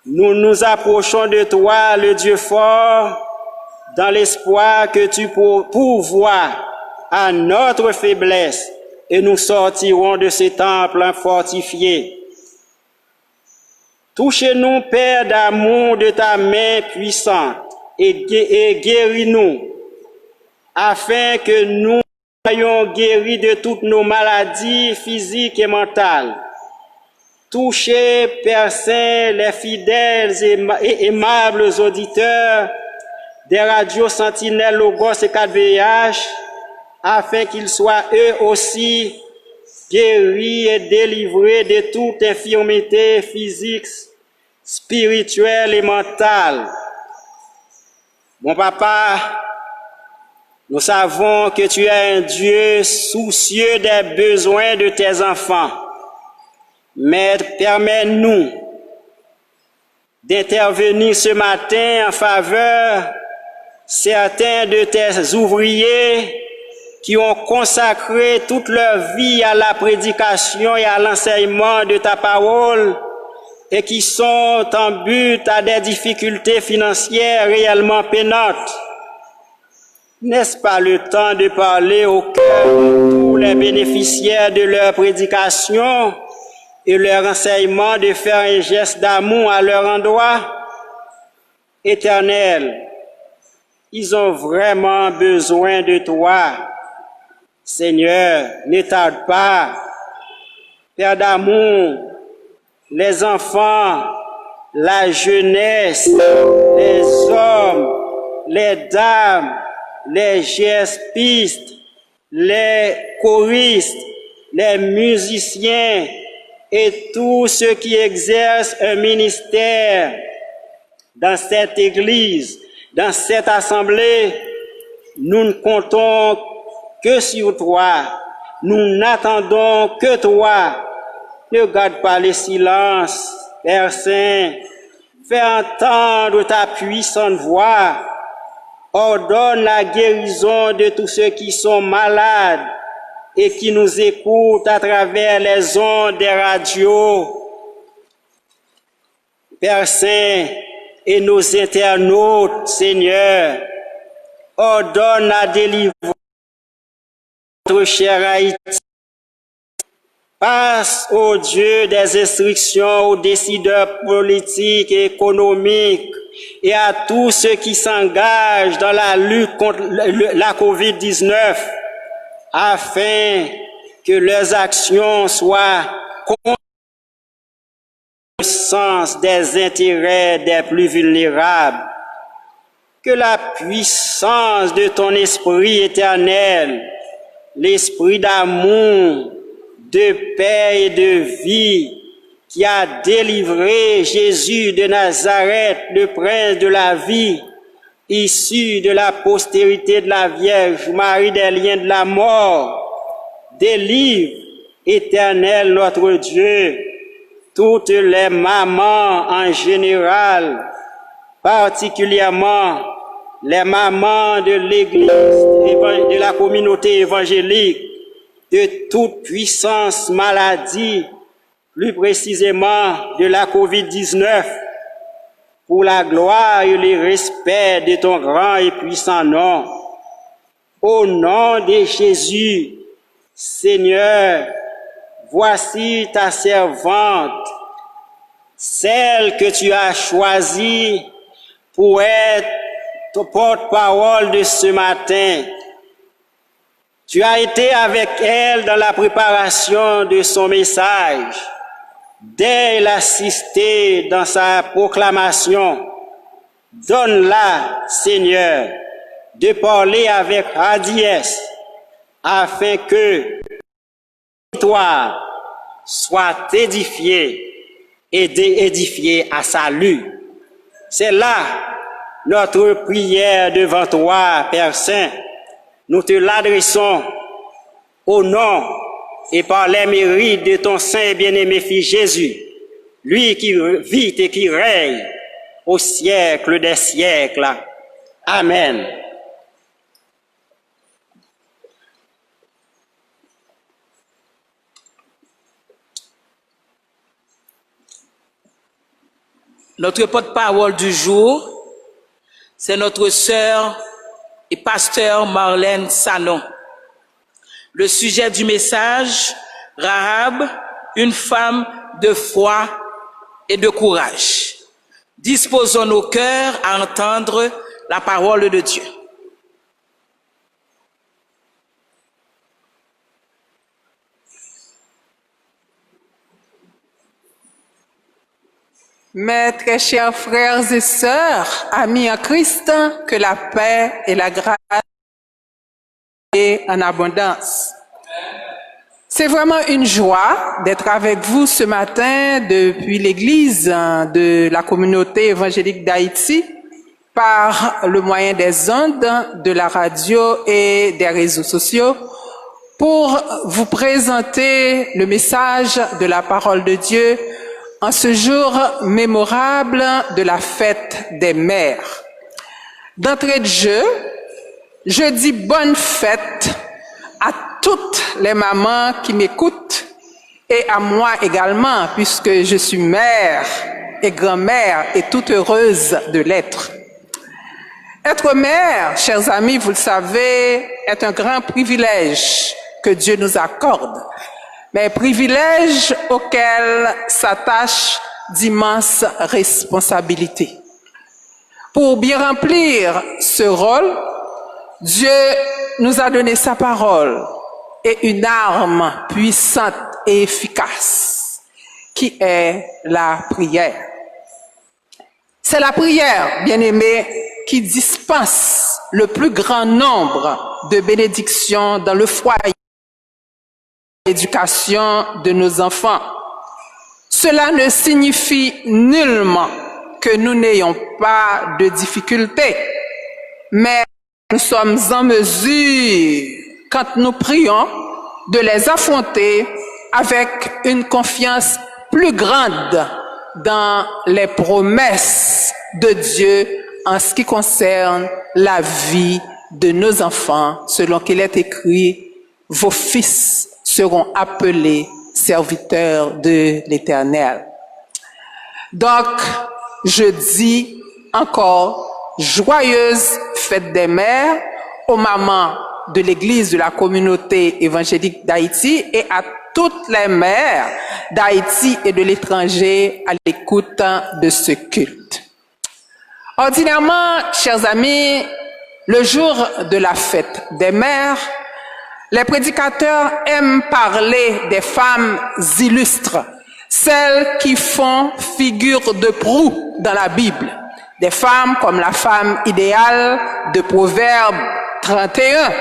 nous nous approchons de toi, le Dieu fort, dans l'espoir que tu pourvoies à notre faiblesse et nous sortirons de ce temple fortifié. Touchez-nous, Père d'amour, de ta main puissante et guéris-nous, afin que nous soyons guéris de toutes nos maladies physiques et mentales. Touchez, Père Saint, les fidèles et aimables auditeurs des radios Sentinelle, Logos et 4VH, afin qu'ils soient eux aussi guéris et délivrés de toute infirmité physique, spirituelle et mentale. Mon papa, nous savons que tu es un Dieu soucieux des besoins de tes enfants. Mais permets-nous d'intervenir ce matin en faveur certains de tes ouvriers qui ont consacré toute leur vie à la prédication et à l'enseignement de ta parole et qui sont en but à des difficultés financières réellement peinantes. N'est-ce pas le temps de parler au cœur de tous les bénéficiaires de leur prédication et leur enseignement de faire un geste d'amour à leur endroit? Éternel, Ils ont vraiment besoin de toi. Seigneur, ne tarde pas. Père d'amour, les enfants, la jeunesse, les hommes, les dames, les gespistes, les choristes, les musiciens et tous ceux qui exercent un ministère dans cette église, dans cette assemblée, nous ne comptons que sur toi. Nous n'attendons que toi. Ne garde pas le silence, Père Saint. Fais entendre ta puissante voix. Ordonne la guérison de tous ceux qui sont malades et qui nous écoutent à travers les ondes des radios. Père Saint, et nos internautes, Seigneur, ordonne la délivrance de notre cher Haïti. Passe, ô Dieu, des instructions aux décideurs politiques et économiques et à tous ceux qui s'engagent dans la lutte contre la COVID-19 afin que leurs actions soient contre le sens des intérêts des plus vulnérables. Que la puissance de ton esprit éternel, l'esprit d'amour, de paix et de vie, qui a délivré Jésus de Nazareth, le prince de la vie, issu de la postérité de la Vierge Marie des liens de la mort, délivre, Éternel notre Dieu, toutes les mamans en général, particulièrement les mamans de l'Église, de la communauté évangélique, de toute puissance maladie, plus précisément de la COVID-19, pour la gloire et le respect de ton grand et puissant nom. Au nom de Jésus, Seigneur, voici ta servante, celle que tu as choisie pour être ton porte-parole de ce matin. Tu as été avec elle dans la préparation de son message. Dès l'assister dans sa proclamation, donne-la, Seigneur, de parler avec hardiesse, afin que toi soit édifié et édifié à salut. C'est là notre prière devant toi, Père Saint. Nous te l'adressons au nom et par les mérites de ton saint et bien-aimé Fils Jésus, lui qui vit et qui règne au siècle des siècles. Amen. Notre porte-parole du jour, c'est notre sœur et pasteur Marlène Sanon. Le sujet du message, Rahab, une femme de foi et de courage. Disposons nos cœurs à entendre la parole de Dieu. Mes très chers frères et sœurs, amis en Christ, que la paix et la grâce soient en abondance. C'est vraiment une joie d'être avec vous ce matin depuis l'église de la communauté évangélique d'Haïti par le moyen des ondes, de la radio et des réseaux sociaux pour vous présenter le message de la parole de Dieu en ce jour mémorable de la fête des mères. D'entrée de jeu, je dis bonne fête à toutes les mamans qui m'écoutent et à moi également, puisque je suis mère et grand-mère et toute heureuse de l'être. Être mère, chers amis, vous le savez, est un grand privilège que Dieu nous accorde, mais privilège auquel s'attachent d'immenses responsabilités. Pour bien remplir ce rôle, Dieu nous a donné sa parole et une arme puissante et efficace qui est la prière. C'est la prière, bien-aimés, qui dispense le plus grand nombre de bénédictions dans le foyer et l'éducation de nos enfants. Cela ne signifie nullement que nous n'ayons pas de difficultés, mais nous sommes en mesure, quand nous prions, de les affronter avec une confiance plus grande dans les promesses de Dieu en ce qui concerne la vie de nos enfants, selon qu'il est écrit, vos fils seront appelés serviteurs de l'Éternel. Donc, je dis encore, joyeuse fête des mères aux mamans de l'Église de la communauté évangélique d'Haïti et à toutes les mères d'Haïti et de l'étranger à l'écoute de ce culte. Ordinairement, chers amis, le jour de la fête des mères, les prédicateurs aiment parler des femmes illustres, celles qui font figure de proue dans la Bible, des femmes comme la femme idéale de Proverbe 31,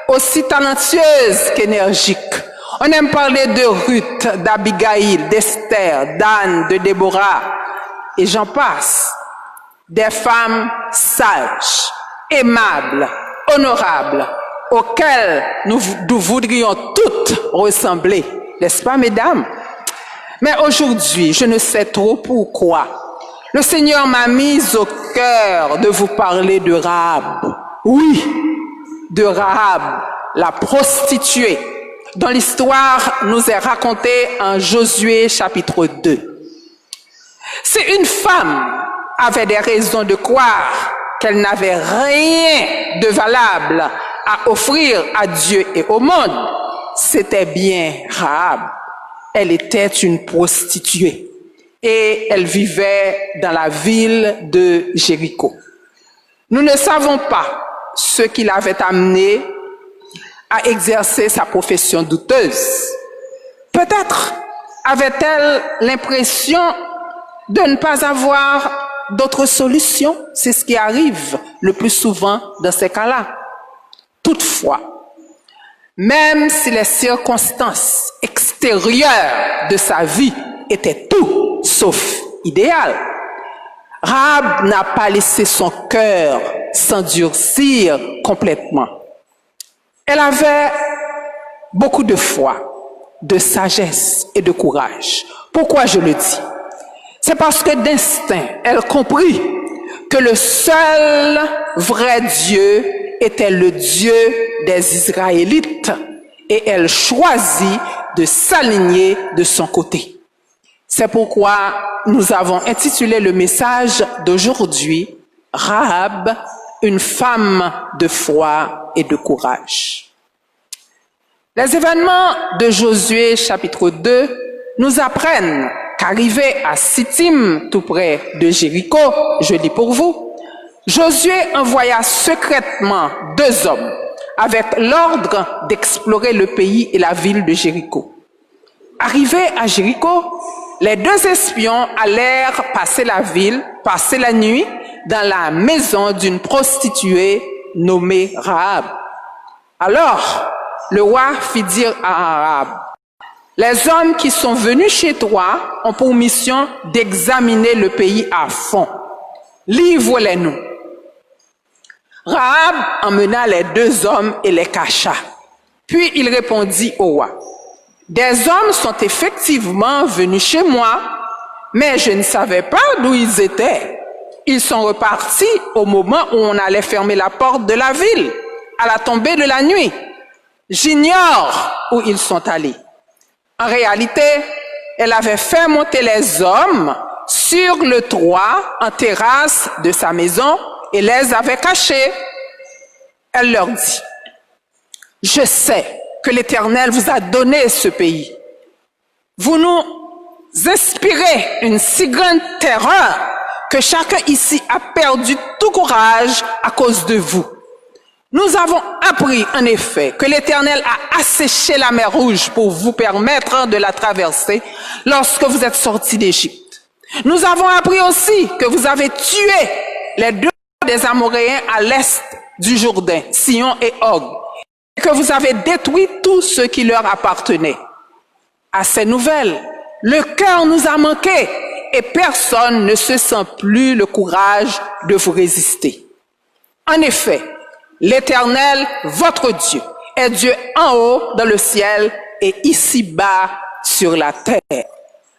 aussi talentueuse qu'énergique. On aime parler de Ruth, d'Abigail, d'Esther, d'Anne, de Déborah, et j'en passe. Des femmes sages, aimables, honorables, auxquelles nous voudrions toutes ressembler, n'est-ce pas, mesdames? Mais aujourd'hui, je ne sais trop pourquoi. Le Seigneur m'a mise au cœur de vous parler de Rahab. Oui, de Rahab, la prostituée, dont l'histoire nous est racontée en Josué chapitre 2. Si une femme avait des raisons de croire qu'elle n'avait rien de valable à offrir à Dieu et au monde, c'était bien Rahab. Elle était une prostituée et elle vivait dans la ville de Jéricho. Nous ne savons pas ce qui l'avait amenée à exercer sa profession douteuse. Peut-être avait-elle l'impression de ne pas avoir d'autre solution. C'est ce qui arrive le plus souvent dans ces cas-là. Toutefois, même si les circonstances extérieures de sa vie étaient tout sauf idéales, Rahab n'a pas laissé son cœur s'endurcir complètement. Elle avait beaucoup de foi, de sagesse et de courage. Pourquoi je le dis? C'est parce que d'instinct, elle comprit que le seul vrai Dieu était le Dieu des Israélites et elle choisit de s'aligner de son côté. C'est pourquoi nous avons intitulé le message d'aujourd'hui « Rahab, une femme de foi et de courage ». Les événements de Josué chapitre 2 nous apprennent qu'arrivé à Sittim, tout près de Jéricho, je lis pour vous, Josué envoya secrètement 2 hommes avec l'ordre d'explorer le pays et la ville de Jéricho. Arrivés à Jéricho, les 2 espions allèrent passer la ville, passer la nuit dans la maison d'une prostituée nommée Rahab. Alors, le roi fit dire à Rahab, « Les hommes qui sont venus chez toi ont pour mission d'examiner le pays à fond. Livre-les-nous. » Rahab emmena les 2 hommes et les cacha. Puis il répondit au roi, « Des hommes sont effectivement venus chez moi, mais je ne savais pas d'où ils étaient. Ils sont repartis au moment où on allait fermer la porte de la ville, à la tombée de la nuit. J'ignore où ils sont allés. » En réalité, elle avait fait monter les hommes sur le toit en terrasse de sa maison et les avait cachés. Elle leur dit, « Je sais que l'Éternel vous a donné ce pays. Vous nous inspirez une si grande terreur que chacun ici a perdu tout courage à cause de vous. Nous avons appris en effet que l'Éternel a asséché la mer Rouge pour vous permettre de la traverser lorsque vous êtes sortis d'Égypte. Nous avons appris aussi que vous avez tué les deux des Amoréens à l'est du Jourdain, Sihon et Og, et que vous avez détruit tout ce qui leur appartenait. À ces nouvelles, le cœur nous a manqué et personne ne se sent plus le courage de vous résister. En effet, l'Éternel, votre Dieu, est Dieu en haut dans le ciel et ici-bas sur la terre.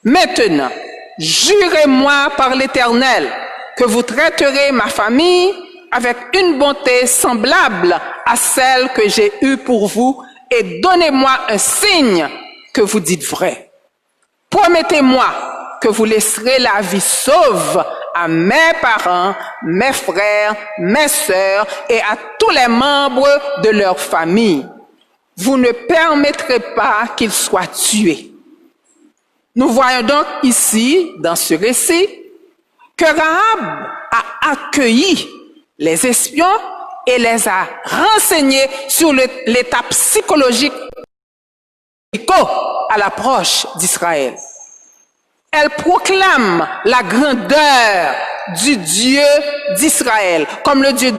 Maintenant, jurez-moi par l'Éternel que vous traiterez ma famille avec une bonté semblable à celle que j'ai eue pour vous et donnez-moi un signe que vous dites vrai. Promettez-moi que vous laisserez la vie sauve à mes parents, mes frères, mes sœurs et à tous les membres de leur famille. Vous ne permettrez pas qu'ils soient tués. Nous voyons donc ici, dans ce récit, que Rahab a accueilli les espions et les a renseignés sur l'état psychologique à l'approche d'Israël. Elle proclame la grandeur du Dieu d'Israël comme le Dieu de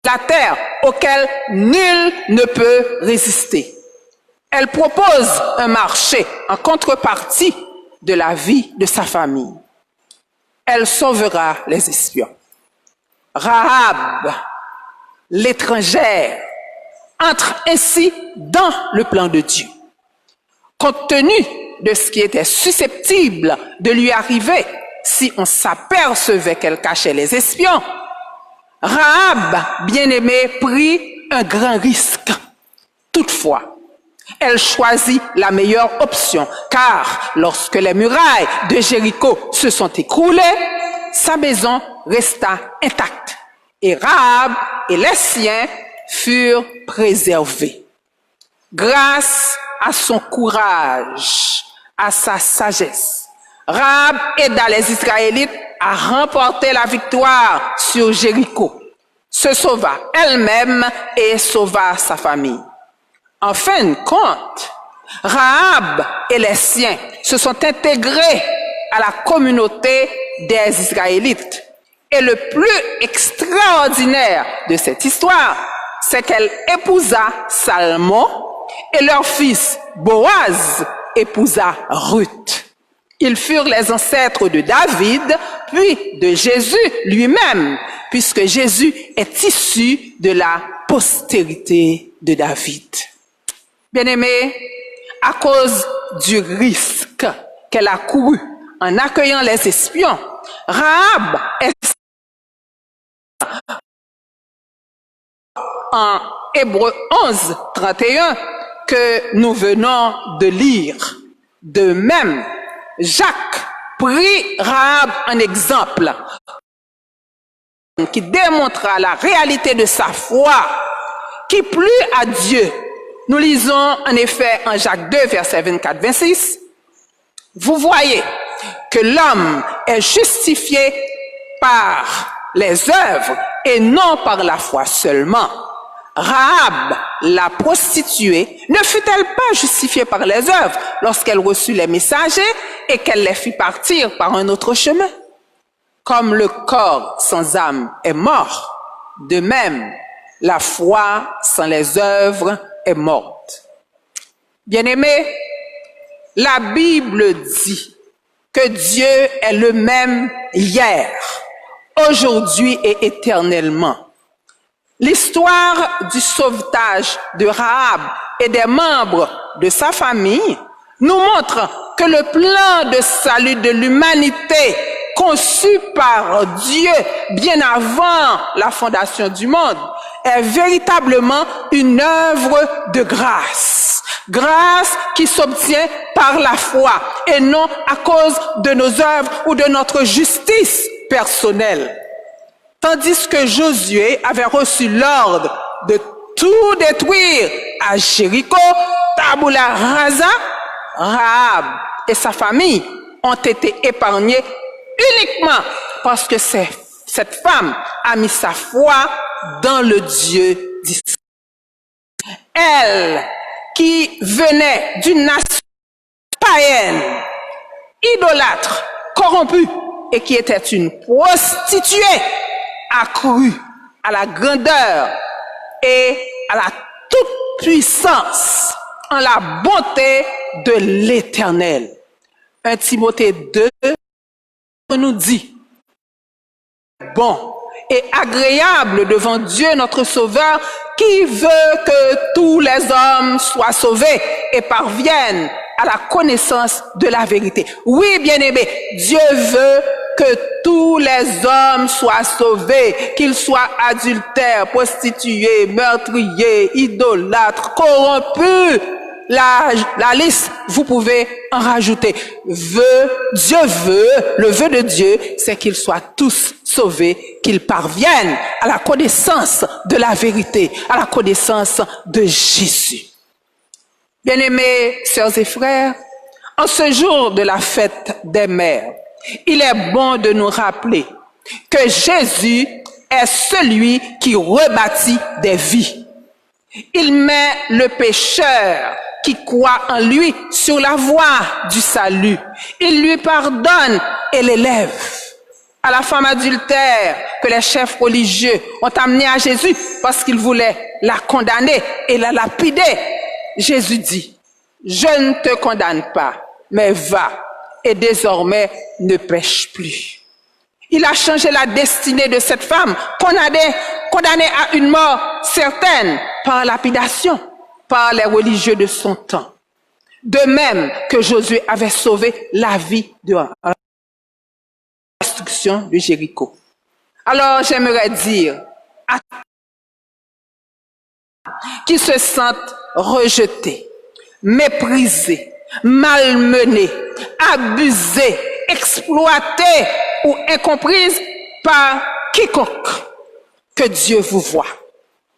la terre auquel nul ne peut résister. Elle propose un marché en contrepartie de la vie de sa famille. Elle sauvera les espions. Rahab, l'étrangère, entre ainsi dans le plan de Dieu. Compte tenu de ce qui était susceptible de lui arriver si on s'apercevait qu'elle cachait les espions, Rahab, bien-aimée, prit un grand risque. Toutefois, elle choisit la meilleure option, car lorsque les murailles de Jéricho se sont écroulées, sa maison resta intacte et Rahab et les siens furent préservés. Grâce à son courage, à sa sagesse, Rahab aida les Israélites à remporter la victoire sur Jéricho, se sauva elle-même et sauva sa famille. En fin de compte, Rahab et les siens se sont intégrés à la communauté des Israélites. Et le plus extraordinaire de cette histoire, c'est qu'elle épousa Salmon et leur fils Boaz épousa Ruth. Ils furent les ancêtres de David, puis de Jésus lui-même, puisque Jésus est issu de la postérité de David. Bien-aimés, à cause du risque qu'elle a couru en accueillant les espions, Rahab est en Hébreux 11, 31 que nous venons de lire. De même, Jacques prit Rahab en exemple qui démontra la réalité de sa foi qui plut à Dieu. Nous lisons en effet en Jacques 2, verset 24-26. Vous voyez que l'homme est justifié par les œuvres et non par la foi seulement. Rahab, la prostituée, ne fut-elle pas justifiée par les œuvres lorsqu'elle reçut les messagers et qu'elle les fit partir par un autre chemin? Comme le corps sans âme est mort, de même, la foi sans les œuvres est morte. Bien-aimés, la Bible dit que Dieu est le même hier, aujourd'hui et éternellement. L'histoire du sauvetage de Rahab et des membres de sa famille nous montre que le plan de salut de l'humanité conçu par Dieu bien avant la fondation du monde est véritablement une œuvre de grâce. Grâce qui s'obtient par la foi et non à cause de nos œuvres ou de notre justice personnelle. Tandis que Josué avait reçu l'ordre de tout détruire à Jéricho, tabula rasa, Rahab et sa famille ont été épargnés uniquement parce que cette femme a mis sa foi dans le Dieu d'Israël. Elle, qui venait d'une nation païenne, idolâtre, corrompue, et qui était une prostituée, a cru à la grandeur et à la toute-puissance, en la bonté de l'Éternel. 1 Timothée 2 nous dit, bon et agréable devant Dieu notre Sauveur, qui veut que tous les hommes soient sauvés et parviennent à la connaissance de la vérité. Oui, bien-aimés, Dieu veut que tous les hommes soient sauvés, qu'ils soient adultères, prostitués, meurtriers, idolâtres, corrompus. La liste, vous pouvez en rajouter. Dieu veut, le vœu de Dieu, c'est qu'ils soient tous sauvés, qu'ils parviennent à la connaissance de la vérité, à la connaissance de Jésus. Bien-aimés, sœurs et frères, en ce jour de la fête des mères, il est bon de nous rappeler que Jésus est celui qui rebâtit des vies. Il met le pécheur qui croit en lui sur la voie du salut. Il lui pardonne et l'élève. À la femme adultère que les chefs religieux ont amenée à Jésus parce qu'ils voulaient la condamner et la lapider, Jésus dit, « Je ne te condamne pas, mais va et désormais ne pêche plus. » Il a changé la destinée de cette femme condamnée à une mort certaine par lapidation, par les religieux de son temps. De même que Josué avait sauvé la vie de la destruction de Jéricho. Alors j'aimerais dire à qui se sentent rejetés, méprisés, malmenés, abusés, exploitées ou incomprises par quiconque, que Dieu vous voit.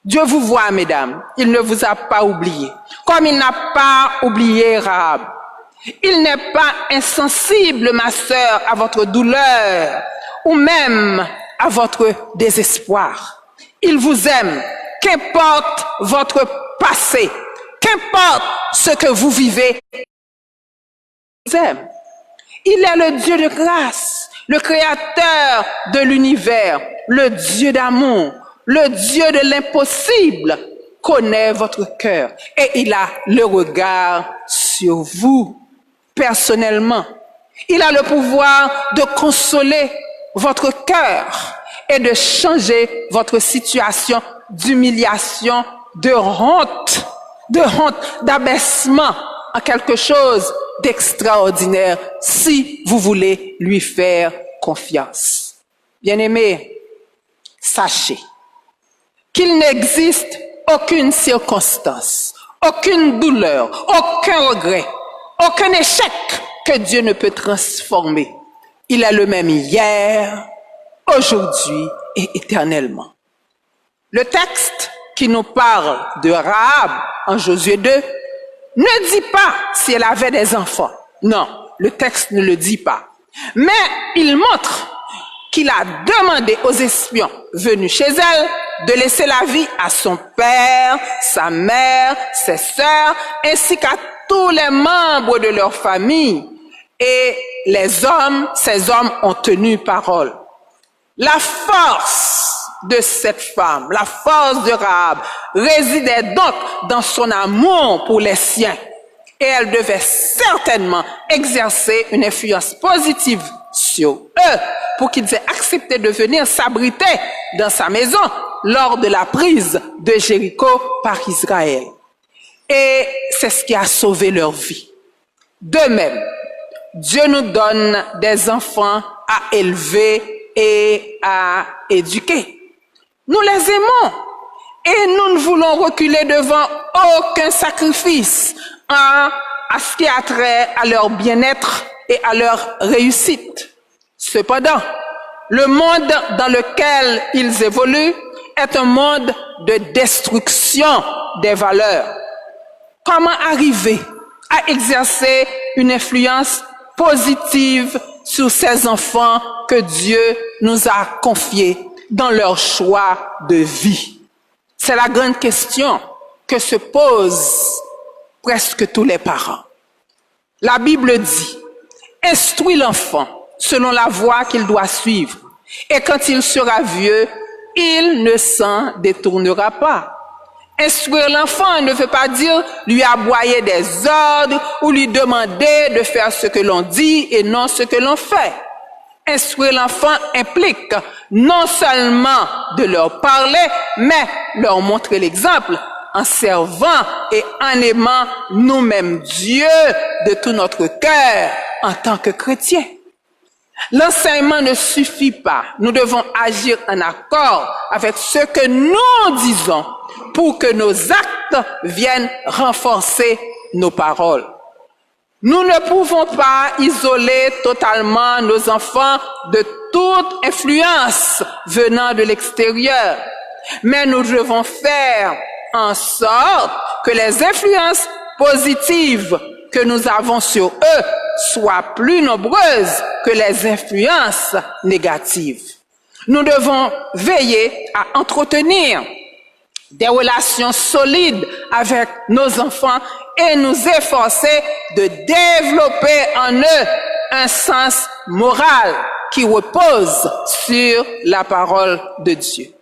Dieu vous voit, mesdames. Il ne vous a pas oublié. Comme il n'a pas oublié Rahab. Il n'est pas insensible, ma sœur, à votre douleur ou même à votre désespoir. Il vous aime. Qu'importe votre passé, qu'importe ce que vous vivez, il vous aime. Il est le Dieu de grâce, le créateur de l'univers, le Dieu d'amour, le Dieu de l'impossible, connaît votre cœur et il a le regard sur vous personnellement. Il a le pouvoir de consoler votre cœur et de changer votre situation d'humiliation, de honte, d'abaissement en quelque chose d'extraordinaire si vous voulez lui faire confiance. Bien-aimés, sachez qu'il n'existe aucune circonstance, aucune douleur, aucun regret, aucun échec que Dieu ne peut transformer. Il est le même hier, aujourd'hui et éternellement. Le texte qui nous parle de Rahab en Josué 2 ne dit pas si elle avait des enfants. Non, le texte ne le dit pas. Mais il montre qu'il a demandé aux espions venus chez elle de laisser la vie à son père, sa mère, ses sœurs, ainsi qu'à tous les membres de leur famille. Et ces hommes ont tenu parole. La force de cette femme, la force de Rahab, résidait donc dans son amour pour les siens. Et elle devait certainement exercer une influence positive sur eux pour qu'ils aient accepté de venir s'abriter dans sa maison lors de la prise de Jéricho par Israël. Et c'est ce qui a sauvé leur vie. De même, Dieu nous donne des enfants à élever et à éduquer. Nous les aimons et nous ne voulons reculer devant aucun sacrifice à ce qui a trait à leur bien-être et à leur réussite. Cependant, le monde dans lequel ils évoluent est un monde de destruction des valeurs. Comment arriver à exercer une influence positive sur ces enfants que Dieu nous a confiés dans leur choix de vie? C'est la grande question que se posent presque tous les parents. La Bible dit, instruis l'enfant selon la voie qu'il doit suivre, et quand il sera vieux, il ne s'en détournera pas. Instruire l'enfant ne veut pas dire lui aboyer des ordres ou lui demander de faire ce que l'on dit et non ce que l'on fait. Instruire l'enfant implique non seulement de leur parler, mais leur montrer l'exemple en servant et en aimant nous-mêmes Dieu de tout notre cœur en tant que chrétiens. L'enseignement ne suffit pas. Nous devons agir en accord avec ce que nous disons pour que nos actes viennent renforcer nos paroles. Nous ne pouvons pas isoler totalement nos enfants de toute influence venant de l'extérieur, mais nous devons faire en sorte que les influences positives que nous avons sur eux soient plus nombreuses que les influences négatives. Nous devons veiller à entretenir des relations solides avec nos enfants et nous efforcer de développer en eux un sens moral qui repose sur la parole de Dieu.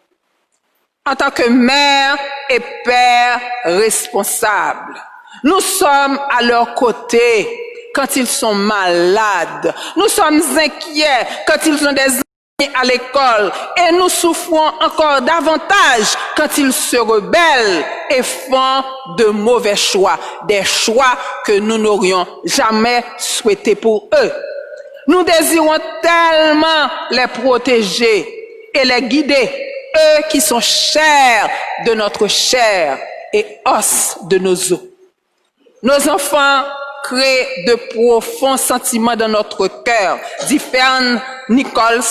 En tant que mère et père responsables, nous sommes à leur côté quand ils sont malades. Nous sommes inquiets quand ils ont des amis à l'école et nous souffrons encore davantage quand ils se rebellent et font de mauvais choix, des choix que nous n'aurions jamais souhaités pour eux. Nous désirons tellement les protéger et les guider, eux qui sont chairs de notre chair et os de nos os. Nos enfants créent de profonds sentiments dans notre cœur, dit Fern Nichols,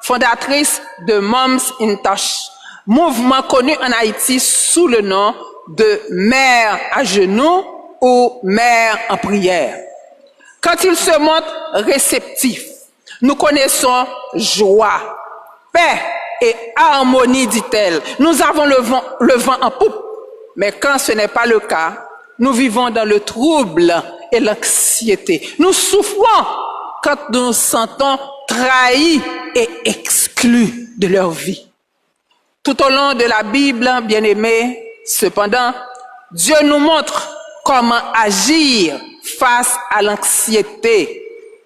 fondatrice de Moms in Touch, mouvement connu en Haïti sous le nom de Mère à genoux ou Mère en prière. Quand ils se montrent réceptifs, nous connaissons joie, paix et harmonie, dit-elle. Nous avons le vent en poupe, mais quand ce n'est pas le cas, nous vivons dans le trouble et l'anxiété. Nous souffrons quand nous nous sentons trahis et exclus de leur vie. Tout au long de la Bible, bien-aimés, cependant, Dieu nous montre comment agir face à l'anxiété,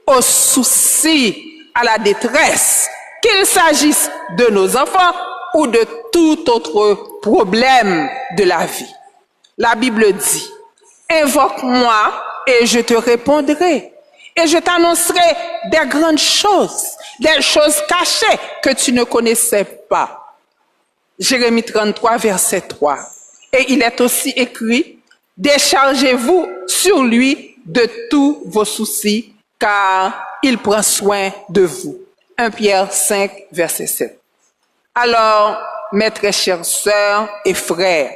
aux soucis, à la détresse, qu'il s'agisse de nos enfants ou de tout autre problème de la vie. La Bible dit, invoque-moi et je te répondrai. Et je t'annoncerai des grandes choses, des choses cachées que tu ne connaissais pas. Jérémie 33, verset 3. Et il est aussi écrit, déchargez-vous sur lui de tous vos soucis, car il prend soin de vous. 1 Pierre 5, verset 7. Alors, mes très chères sœurs et frères,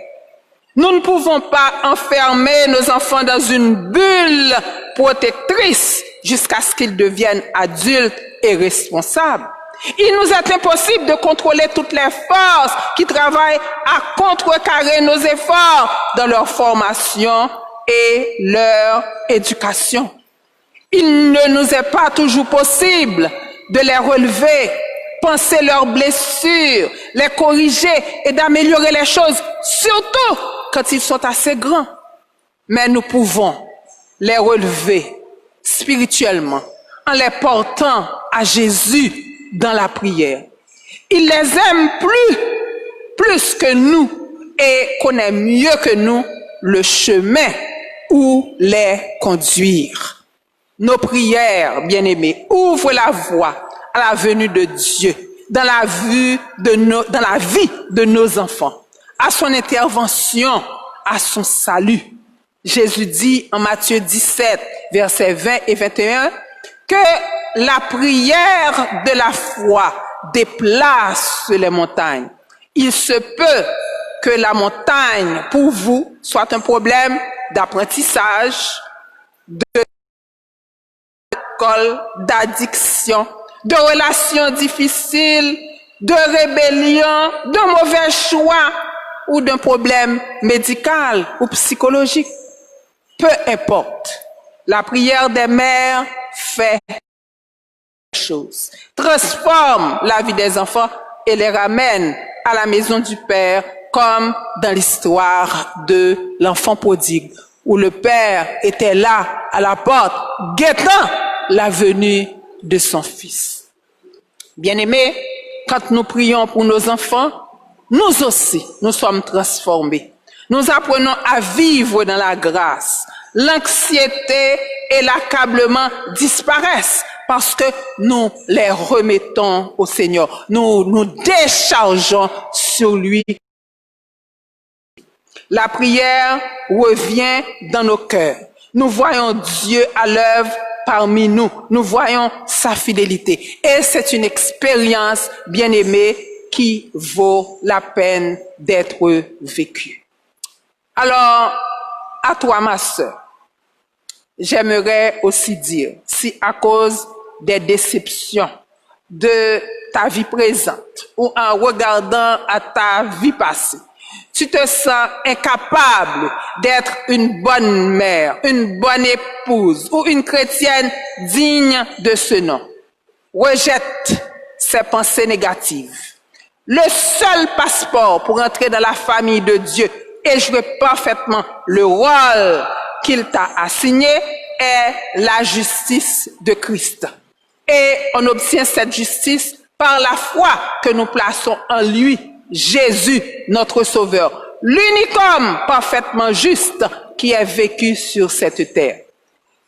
nous ne pouvons pas enfermer nos enfants dans une bulle protectrice jusqu'à ce qu'ils deviennent adultes et responsables. Il nous est impossible de contrôler toutes les forces qui travaillent à contrecarrer nos efforts dans leur formation et leur éducation. Il ne nous est pas toujours possible de les relever, penser leurs blessures, les corriger et d'améliorer les choses, surtout quand ils sont assez grands. Mais nous pouvons les relever spirituellement en les portant à Jésus dans la prière. Il les aime plus que nous et connaît mieux que nous le chemin où les conduire. Nos prières, bien-aimés, ouvrent la voie à la venue de Dieu dans la vie de nos enfants, à son intervention, à son salut. Jésus dit en Matthieu 17, versets 20 et 21, que la prière de la foi déplace les montagnes. Il se peut que la montagne, pour vous, soit un problème d'apprentissage, d'alcool, d'addiction, de relations difficiles, de rébellion, de mauvais choix ou d'un problème médical ou psychologique. Peu importe, la prière des mères fait chose, transforme la vie des enfants et les ramène à la maison du Père, comme dans l'histoire de l'enfant prodigue, où le Père était là à la porte, guettant la venue de son Fils. Bien-aimés, quand nous prions pour nos enfants, nous aussi, nous sommes transformés. Nous apprenons à vivre dans la grâce. L'anxiété et l'accablement disparaissent parce que nous les remettons au Seigneur. Nous nous déchargeons sur lui. La prière revient dans nos cœurs. Nous voyons Dieu à l'œuvre parmi nous. Nous voyons sa fidélité. Et c'est une expérience, bien-aimée, qui vaut la peine d'être vécue. Alors, à toi, ma sœur, j'aimerais aussi dire, si à cause des déceptions de ta vie présente ou en regardant à ta vie passée, tu te sens incapable d'être une bonne mère, une bonne épouse ou une chrétienne digne de ce nom, rejette ces pensées négatives. Le seul passeport pour entrer dans la famille de Dieu et jouer parfaitement le rôle qu'il t'a assigné est la justice de Christ. Et on obtient cette justice par la foi que nous plaçons en lui, Jésus, notre Sauveur, l'unique homme parfaitement juste qui ait vécu sur cette terre.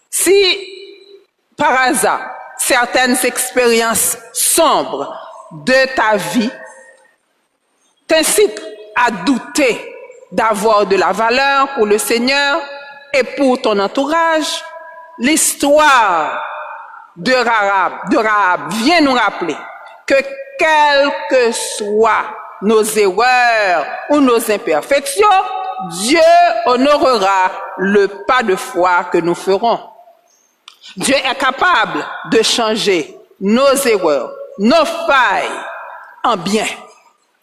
Si, par hasard, certaines expériences sombres de ta vie t'incitent à douter d'avoir de la valeur pour le Seigneur et pour ton entourage, l'histoire de Rahab vient nous rappeler que quelles que soient nos erreurs ou nos imperfections, Dieu honorera le pas de foi que nous ferons. Dieu est capable de changer nos erreurs, nos failles en bien,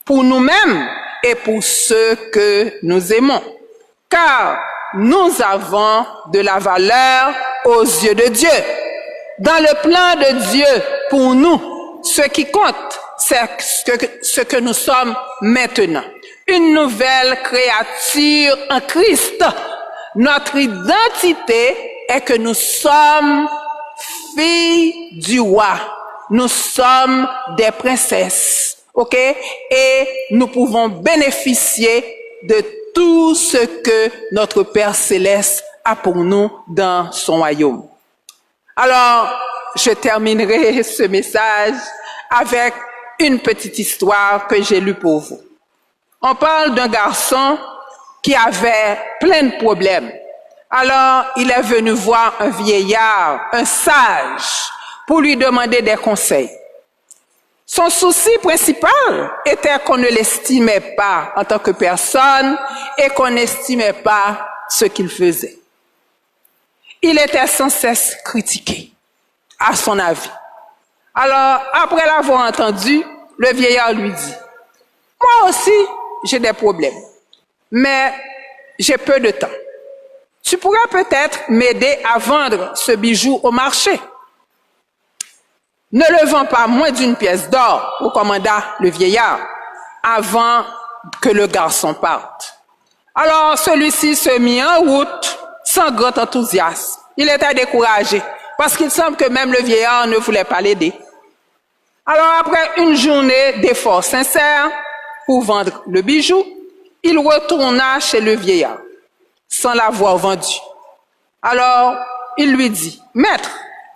pour nous-mêmes et pour ceux que nous aimons. Car nous avons de la valeur aux yeux de Dieu. Dans le plan de Dieu pour nous, ce qui compte, c'est ce que nous sommes maintenant. Une nouvelle créature en Christ. Notre identité est que nous sommes filles du roi. Nous sommes des princesses. OK? Et nous pouvons bénéficier de tout ce que notre Père Céleste a pour nous dans son royaume. Alors, je terminerai ce message avec une petite histoire que j'ai lue pour vous. On parle d'un garçon qui avait plein de problèmes. Alors, il est venu voir un vieillard, un sage, pour lui demander des conseils. Son souci principal était qu'on ne l'estimait pas en tant que personne et qu'on n'estimait pas ce qu'il faisait. Il était sans cesse critiqué, à son avis. Alors, après l'avoir entendu, le vieillard lui dit, « Moi aussi, j'ai des problèmes, mais j'ai peu de temps. Tu pourrais peut-être m'aider à vendre ce bijou au marché. » « Ne le vends pas moins d'une pièce d'or, recommanda le vieillard, avant que le garçon parte. Alors celui-ci se mit en route sans grand enthousiasme. Il était découragé, parce qu'il semble que même le vieillard ne voulait pas l'aider. Alors après une journée d'efforts sincères pour vendre le bijou, il retourna chez le vieillard, sans l'avoir vendu. Alors il lui dit, « Maître,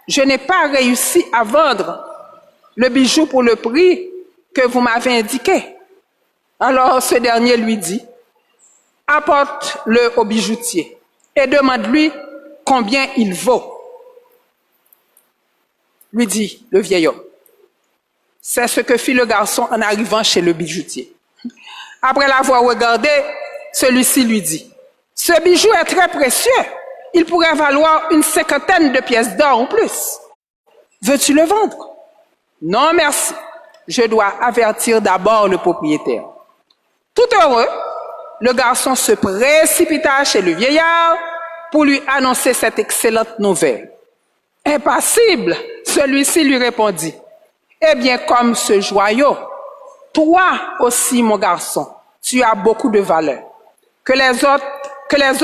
je n'ai pas réussi à vendre le bijou pour le prix que vous m'avez indiqué. » Alors ce dernier lui dit, « Apporte-le au bijoutier et demande-lui combien il vaut. » Lui dit le vieil homme. C'est ce que fit le garçon en arrivant chez le bijoutier. Après l'avoir regardé, celui-ci lui dit, « Ce bijou est très précieux. Il pourrait valoir une 50aine de pièces d'or ou plus. » Veux-tu le vendre? Non, merci. Je dois avertir d'abord le propriétaire. Tout heureux, le garçon se précipita chez le vieillard pour lui annoncer cette excellente nouvelle. Impassible, celui-ci lui répondit, « Eh bien, comme ce joyau, toi aussi, mon garçon, tu as beaucoup de valeur, que les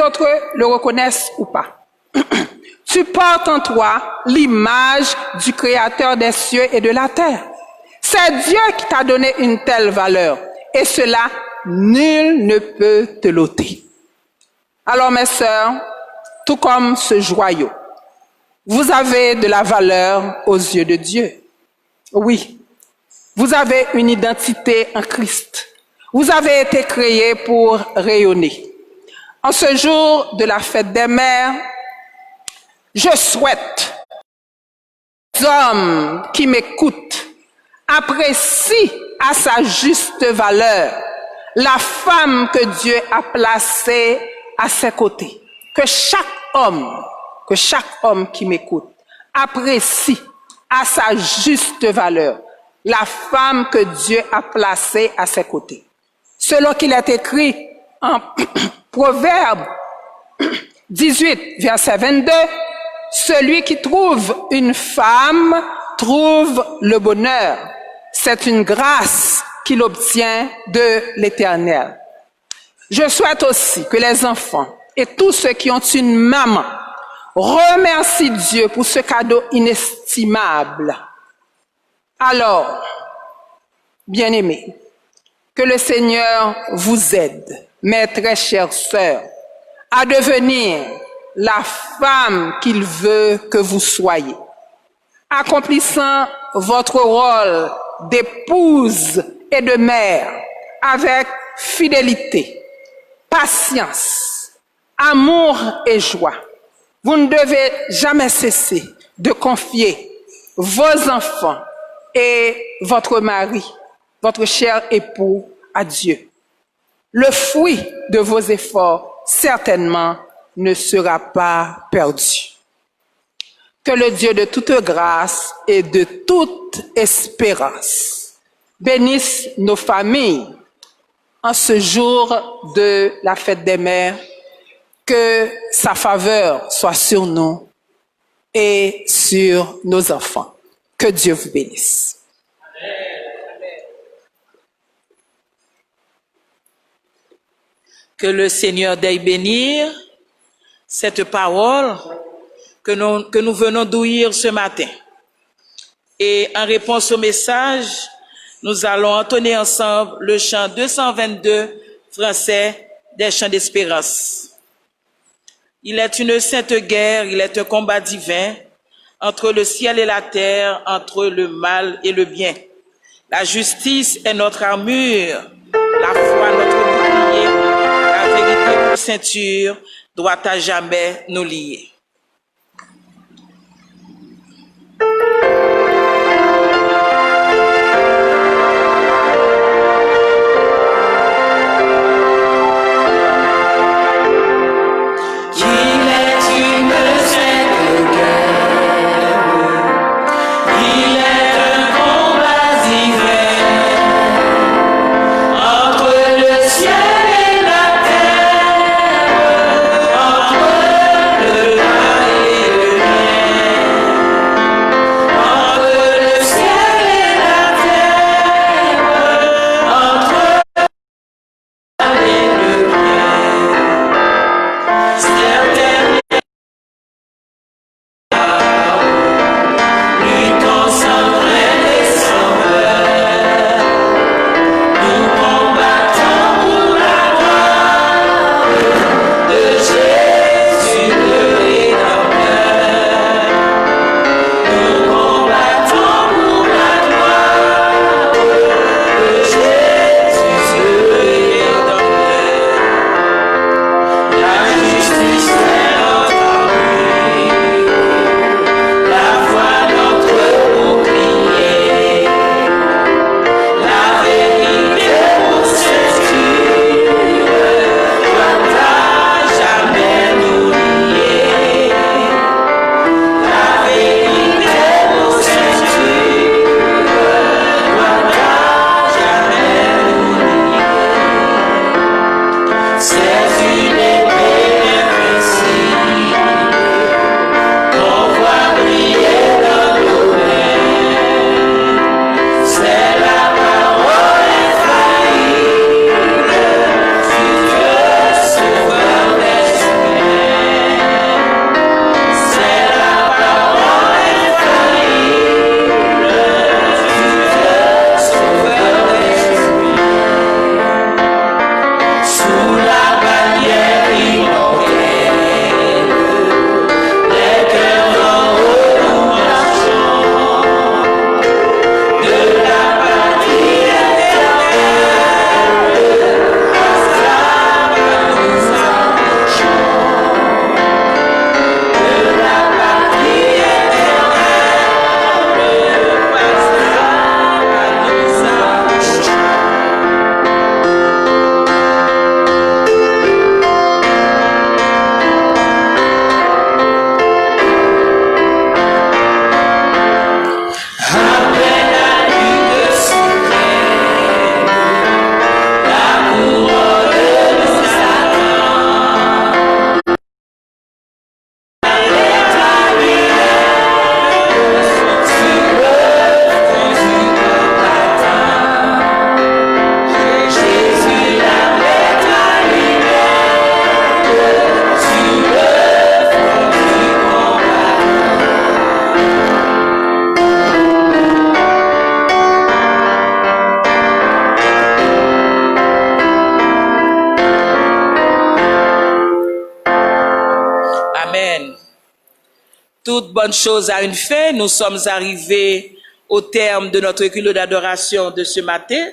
autres le reconnaissent ou pas. Tu portes en toi l'image du Créateur des cieux et de la terre. C'est Dieu qui t'a donné une telle valeur, et cela, nul ne peut te l'ôter. Alors, mes sœurs, tout comme ce joyau, vous avez de la valeur aux yeux de Dieu. Oui, vous avez une identité en Christ. Vous avez été créés pour rayonner. En ce jour de la fête des mères, je souhaite que les hommes qui m'écoutent apprécient à sa juste valeur la femme que Dieu a placée à ses côtés. Que chaque homme qui m'écoute apprécie à sa juste valeur la femme que Dieu a placée à ses côtés. Selon qu'il est écrit en Proverbe 18, verset 22, celui qui trouve une femme trouve le bonheur. C'est une grâce qu'il obtient de l'Éternel. Je souhaite aussi que les enfants et tous ceux qui ont une maman remercient Dieu pour ce cadeau inestimable. Alors, bien-aimés, que le Seigneur vous aide, mes très chères sœurs, à devenir la femme qu'il veut que vous soyez, accomplissant votre rôle d'épouse et de mère avec fidélité, patience, amour et joie. Vous ne devez jamais cesser de confier vos enfants et votre mari, votre cher époux, à Dieu. Le fruit de vos efforts, certainement, ne sera pas perdu. Que le Dieu de toute grâce et de toute espérance bénisse nos familles en ce jour de la fête des mères, que sa faveur soit sur nous et sur nos enfants. Que Dieu vous bénisse. Que le Seigneur daigne bénir cette parole que nous venons d'ouïr ce matin. Et en réponse au message, nous allons entonner ensemble le chant 222 français des chants d'espérance. Il est une sainte guerre, il est un combat divin entre le ciel et la terre, entre le mal et le bien. La justice est notre armure, la foi notre bouclier, la vérité notre ceinture doit à jamais nous lier. Le Toute bonne chose a une fin. Nous sommes arrivés au terme de notre culte d'adoration de ce matin.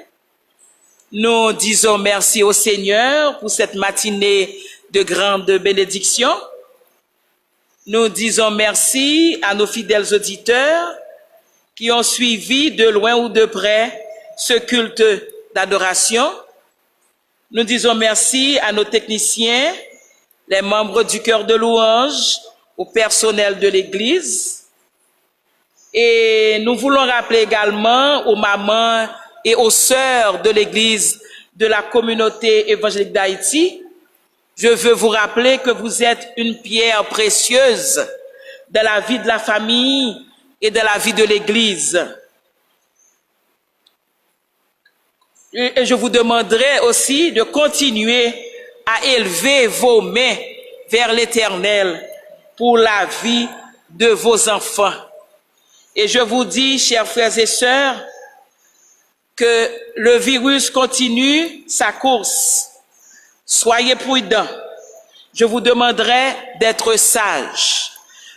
Nous disons merci au Seigneur pour cette matinée de grande bénédiction. Nous disons merci à nos fidèles auditeurs qui ont suivi de loin ou de près ce culte d'adoration. Nous disons merci à nos techniciens, les membres du chœur de louange, au personnel de l'Église. Et nous voulons rappeler également aux mamans et aux sœurs de l'Église de la communauté évangélique d'Haïti, je veux vous rappeler que vous êtes une pierre précieuse dans la vie de la famille et dans la vie de l'Église. Et je vous demanderai aussi de continuer à élever vos mains vers l'Éternel pour la vie de vos enfants. Et je vous dis, chers frères et sœurs, que le virus continue sa course. Soyez prudents. Je vous demanderai d'être sages,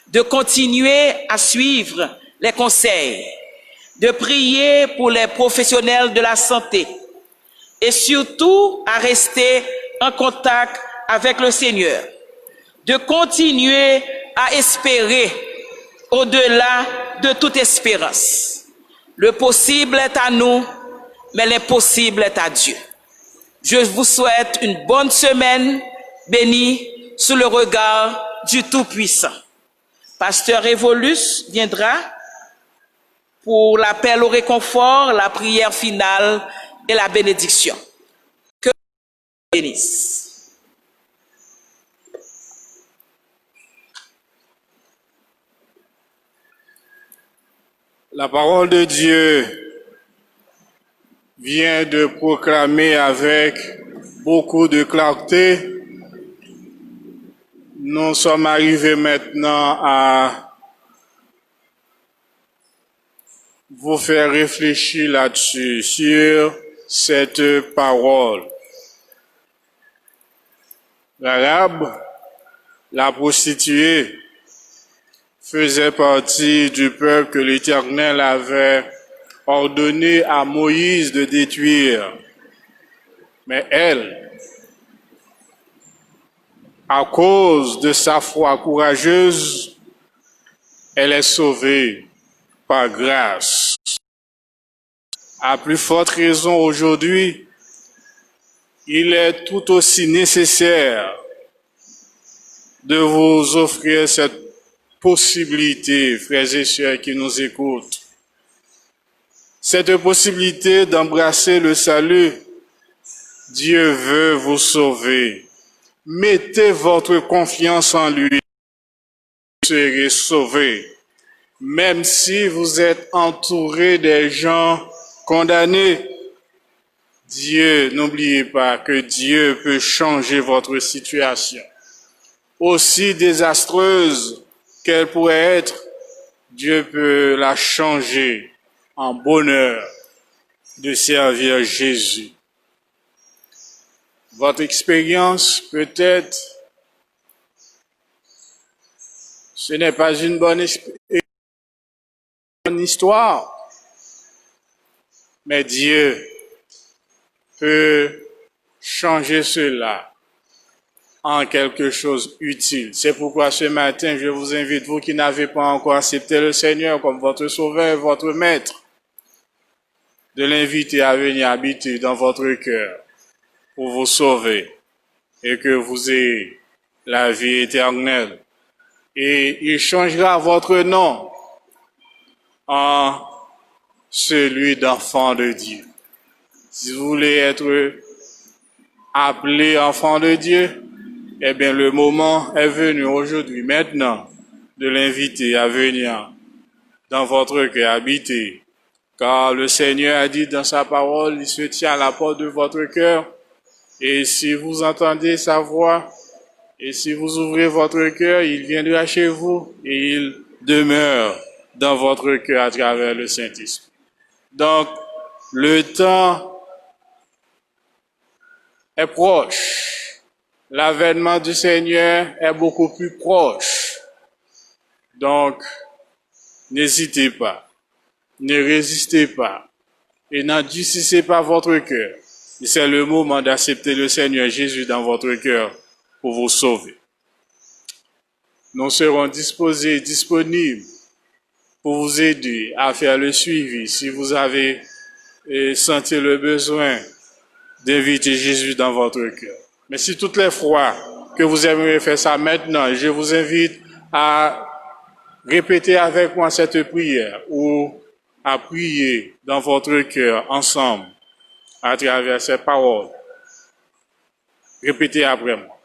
de continuer à suivre les conseils, de prier pour les professionnels de la santé et surtout à rester en contact avec le Seigneur, de continuer à espérer au-delà de toute espérance. Le possible est à nous, mais l'impossible est à Dieu. Je vous souhaite une bonne semaine bénie sous le regard du Tout-Puissant. Pasteur Révolus viendra pour l'appel au réconfort, la prière finale et la bénédiction. Que Dieu bénisse. La parole de Dieu vient de proclamer avec beaucoup de clarté. Nous sommes arrivés maintenant à vous faire réfléchir là-dessus, sur cette parole. L'Arabe, la prostituée, faisait partie du peuple que l'Éternel avait ordonné à Moïse de détruire. Mais elle, à cause de sa foi courageuse, elle est sauvée par grâce. À plus forte raison aujourd'hui, il est tout aussi nécessaire de vous offrir cette possibilité, frères et sœurs qui nous écoutent, cette possibilité d'embrasser le salut. Dieu veut vous sauver. Mettez votre confiance en lui, vous serez sauvés. Même si vous êtes entouré des gens condamnés, Dieu, n'oubliez pas que Dieu peut changer votre situation. Aussi désastreuse qu'elle pourrait être, Dieu peut la changer en bonheur de servir Jésus. Votre expérience, peut-être, ce n'est pas une bonne histoire, mais Dieu peut changer cela en quelque chose utile. C'est pourquoi ce matin, je vous invite, vous qui n'avez pas encore accepté le Seigneur comme votre sauveur, votre maître, de l'inviter à venir habiter dans votre cœur pour vous sauver et que vous ayez la vie éternelle. Et il changera votre nom en celui d'enfant de Dieu. Si vous voulez être appelé enfant de Dieu, eh bien le moment est venu aujourd'hui, maintenant, de l'inviter à venir dans votre cœur, habiter. Car le Seigneur a dit dans sa parole, il se tient à la porte de votre cœur. Et si vous entendez sa voix, et si vous ouvrez votre cœur, il viendra chez vous et il demeure dans votre cœur à travers le Saint-Esprit. Donc, le temps est proche. L'avènement du Seigneur est beaucoup plus proche. Donc, n'hésitez pas, ne résistez pas et n'endurcissez pas votre cœur. Et c'est le moment d'accepter le Seigneur Jésus dans votre cœur pour vous sauver. Nous serons disposés, disponibles pour vous aider à faire le suivi si vous avez senti le besoin d'inviter Jésus dans votre cœur. Mais si toutes les fois que vous aimeriez faire ça maintenant, je vous invite à répéter avec moi cette prière ou à prier dans votre cœur ensemble à travers ces paroles. Répétez après moi.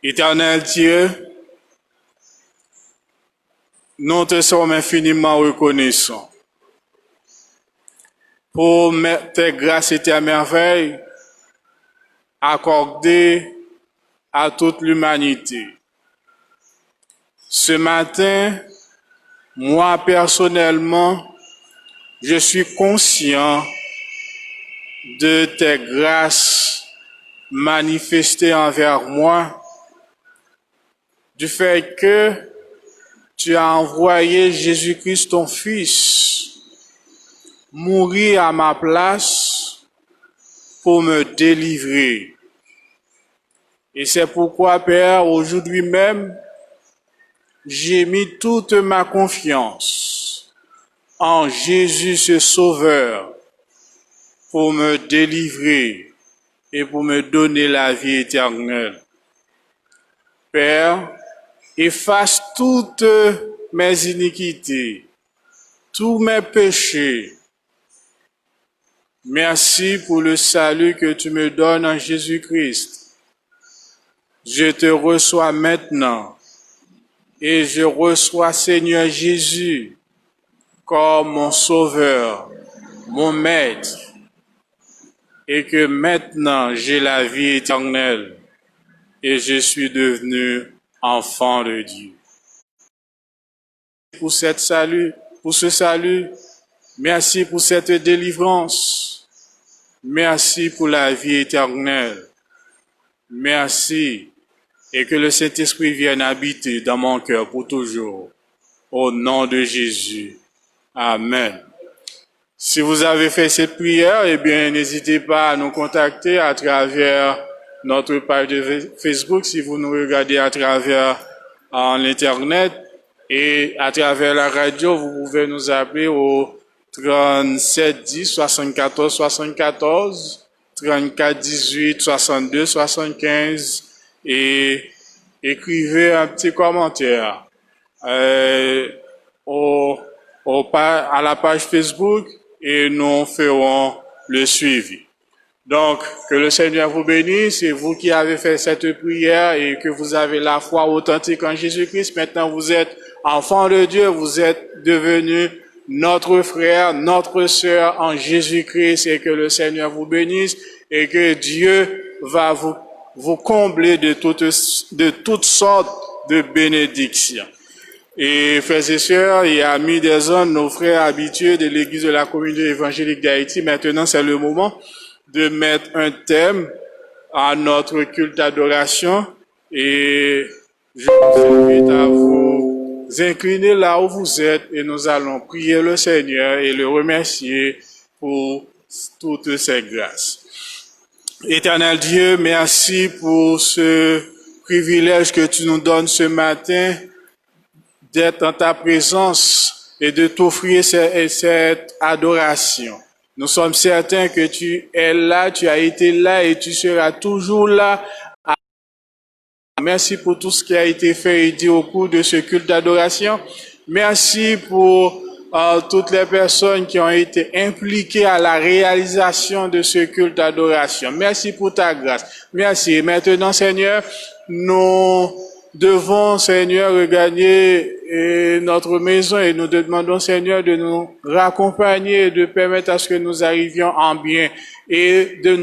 Éternel Dieu, nous te sommes infiniment reconnaissants pour tes grâces et tes merveilles accordées à toute l'humanité. Ce matin, moi personnellement, je suis conscient de tes grâces manifestées envers moi, du fait que tu as envoyé Jésus-Christ, ton Fils, mourir à ma place pour me délivrer. Et c'est pourquoi, Père, aujourd'hui même, j'ai mis toute ma confiance en Jésus, ce Sauveur, pour me délivrer et pour me donner la vie éternelle. Père, efface toutes mes iniquités, tous mes péchés. Merci pour le salut que tu me donnes en Jésus-Christ. Je te reçois maintenant et je reçois Seigneur Jésus comme mon Sauveur, mon Maître, et que maintenant j'ai la vie éternelle et je suis devenu enfant de Dieu. Pour ce salut, merci pour cette délivrance, merci pour la vie éternelle, merci, et que le Saint-Esprit vienne habiter dans mon cœur pour toujours. Au nom de Jésus. Amen. Si vous avez fait cette prière, eh bien, n'hésitez pas à nous contacter à travers notre page de Facebook, si vous nous regardez à travers l'Internet, et à travers la radio, vous pouvez nous appeler au 37 10 74 74, 34 18 62 75, et écrivez un petit commentaire à la page Facebook et nous ferons le suivi. Donc, que le Seigneur vous bénisse, et vous qui avez fait cette prière et que vous avez la foi authentique en Jésus-Christ, maintenant vous êtes enfants de Dieu, vous êtes devenus notre frère, notre sœur en Jésus-Christ, et que le Seigneur vous bénisse et que Dieu va vous combler de toutes sortes de bénédictions. Et frères et sœurs et amis des hommes, nos frères habitués de l'Église de la Communauté évangélique d'Haïti, maintenant c'est le moment de mettre un thème à notre culte d'adoration, et je vous invite à vous incliner là où vous êtes et nous allons prier le Seigneur et le remercier pour toutes ses grâces. Éternel Dieu, merci pour ce privilège que tu nous donnes ce matin d'être en ta présence et de t'offrir cette adoration. Nous sommes certains que tu es là, tu as été là et tu seras toujours là. Merci pour tout ce qui a été fait et dit au cours de ce culte d'adoration. Merci pour toutes les personnes qui ont été impliquées à la réalisation de ce culte d'adoration. Merci pour ta grâce. Merci. Et maintenant, Seigneur, nous devons, Seigneur, regagner notre maison et nous te demandons, Seigneur, de nous raccompagner et de permettre à ce que nous arrivions en bien et de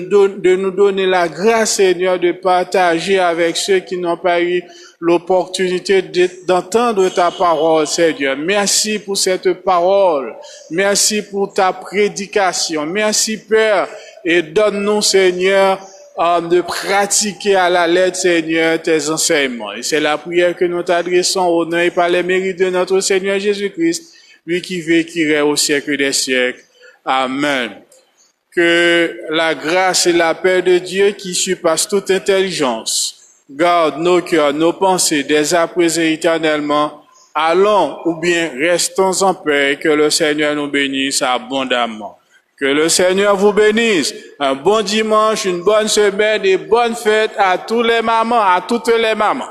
nous donner la grâce, Seigneur, de partager avec ceux qui n'ont pas eu l'opportunité d'entendre ta parole, Seigneur. Merci pour cette parole. Merci pour ta prédication. Merci, Père, et donne-nous, Seigneur, de pratiquer à la lettre, Seigneur, tes enseignements. Et c'est la prière que nous t'adressons au nom et par les mérites de notre Seigneur Jésus-Christ, lui qui véquirait au siècle des siècles. Amen. Que la grâce et la paix de Dieu qui surpasse toute intelligence garde nos cœurs, nos pensées dès à présent et éternellement. Allons ou bien restons en paix et que le Seigneur nous bénisse abondamment. Que le Seigneur vous bénisse. Un bon dimanche, une bonne semaine et bonne fête à tous les mamans, à toutes les mamans.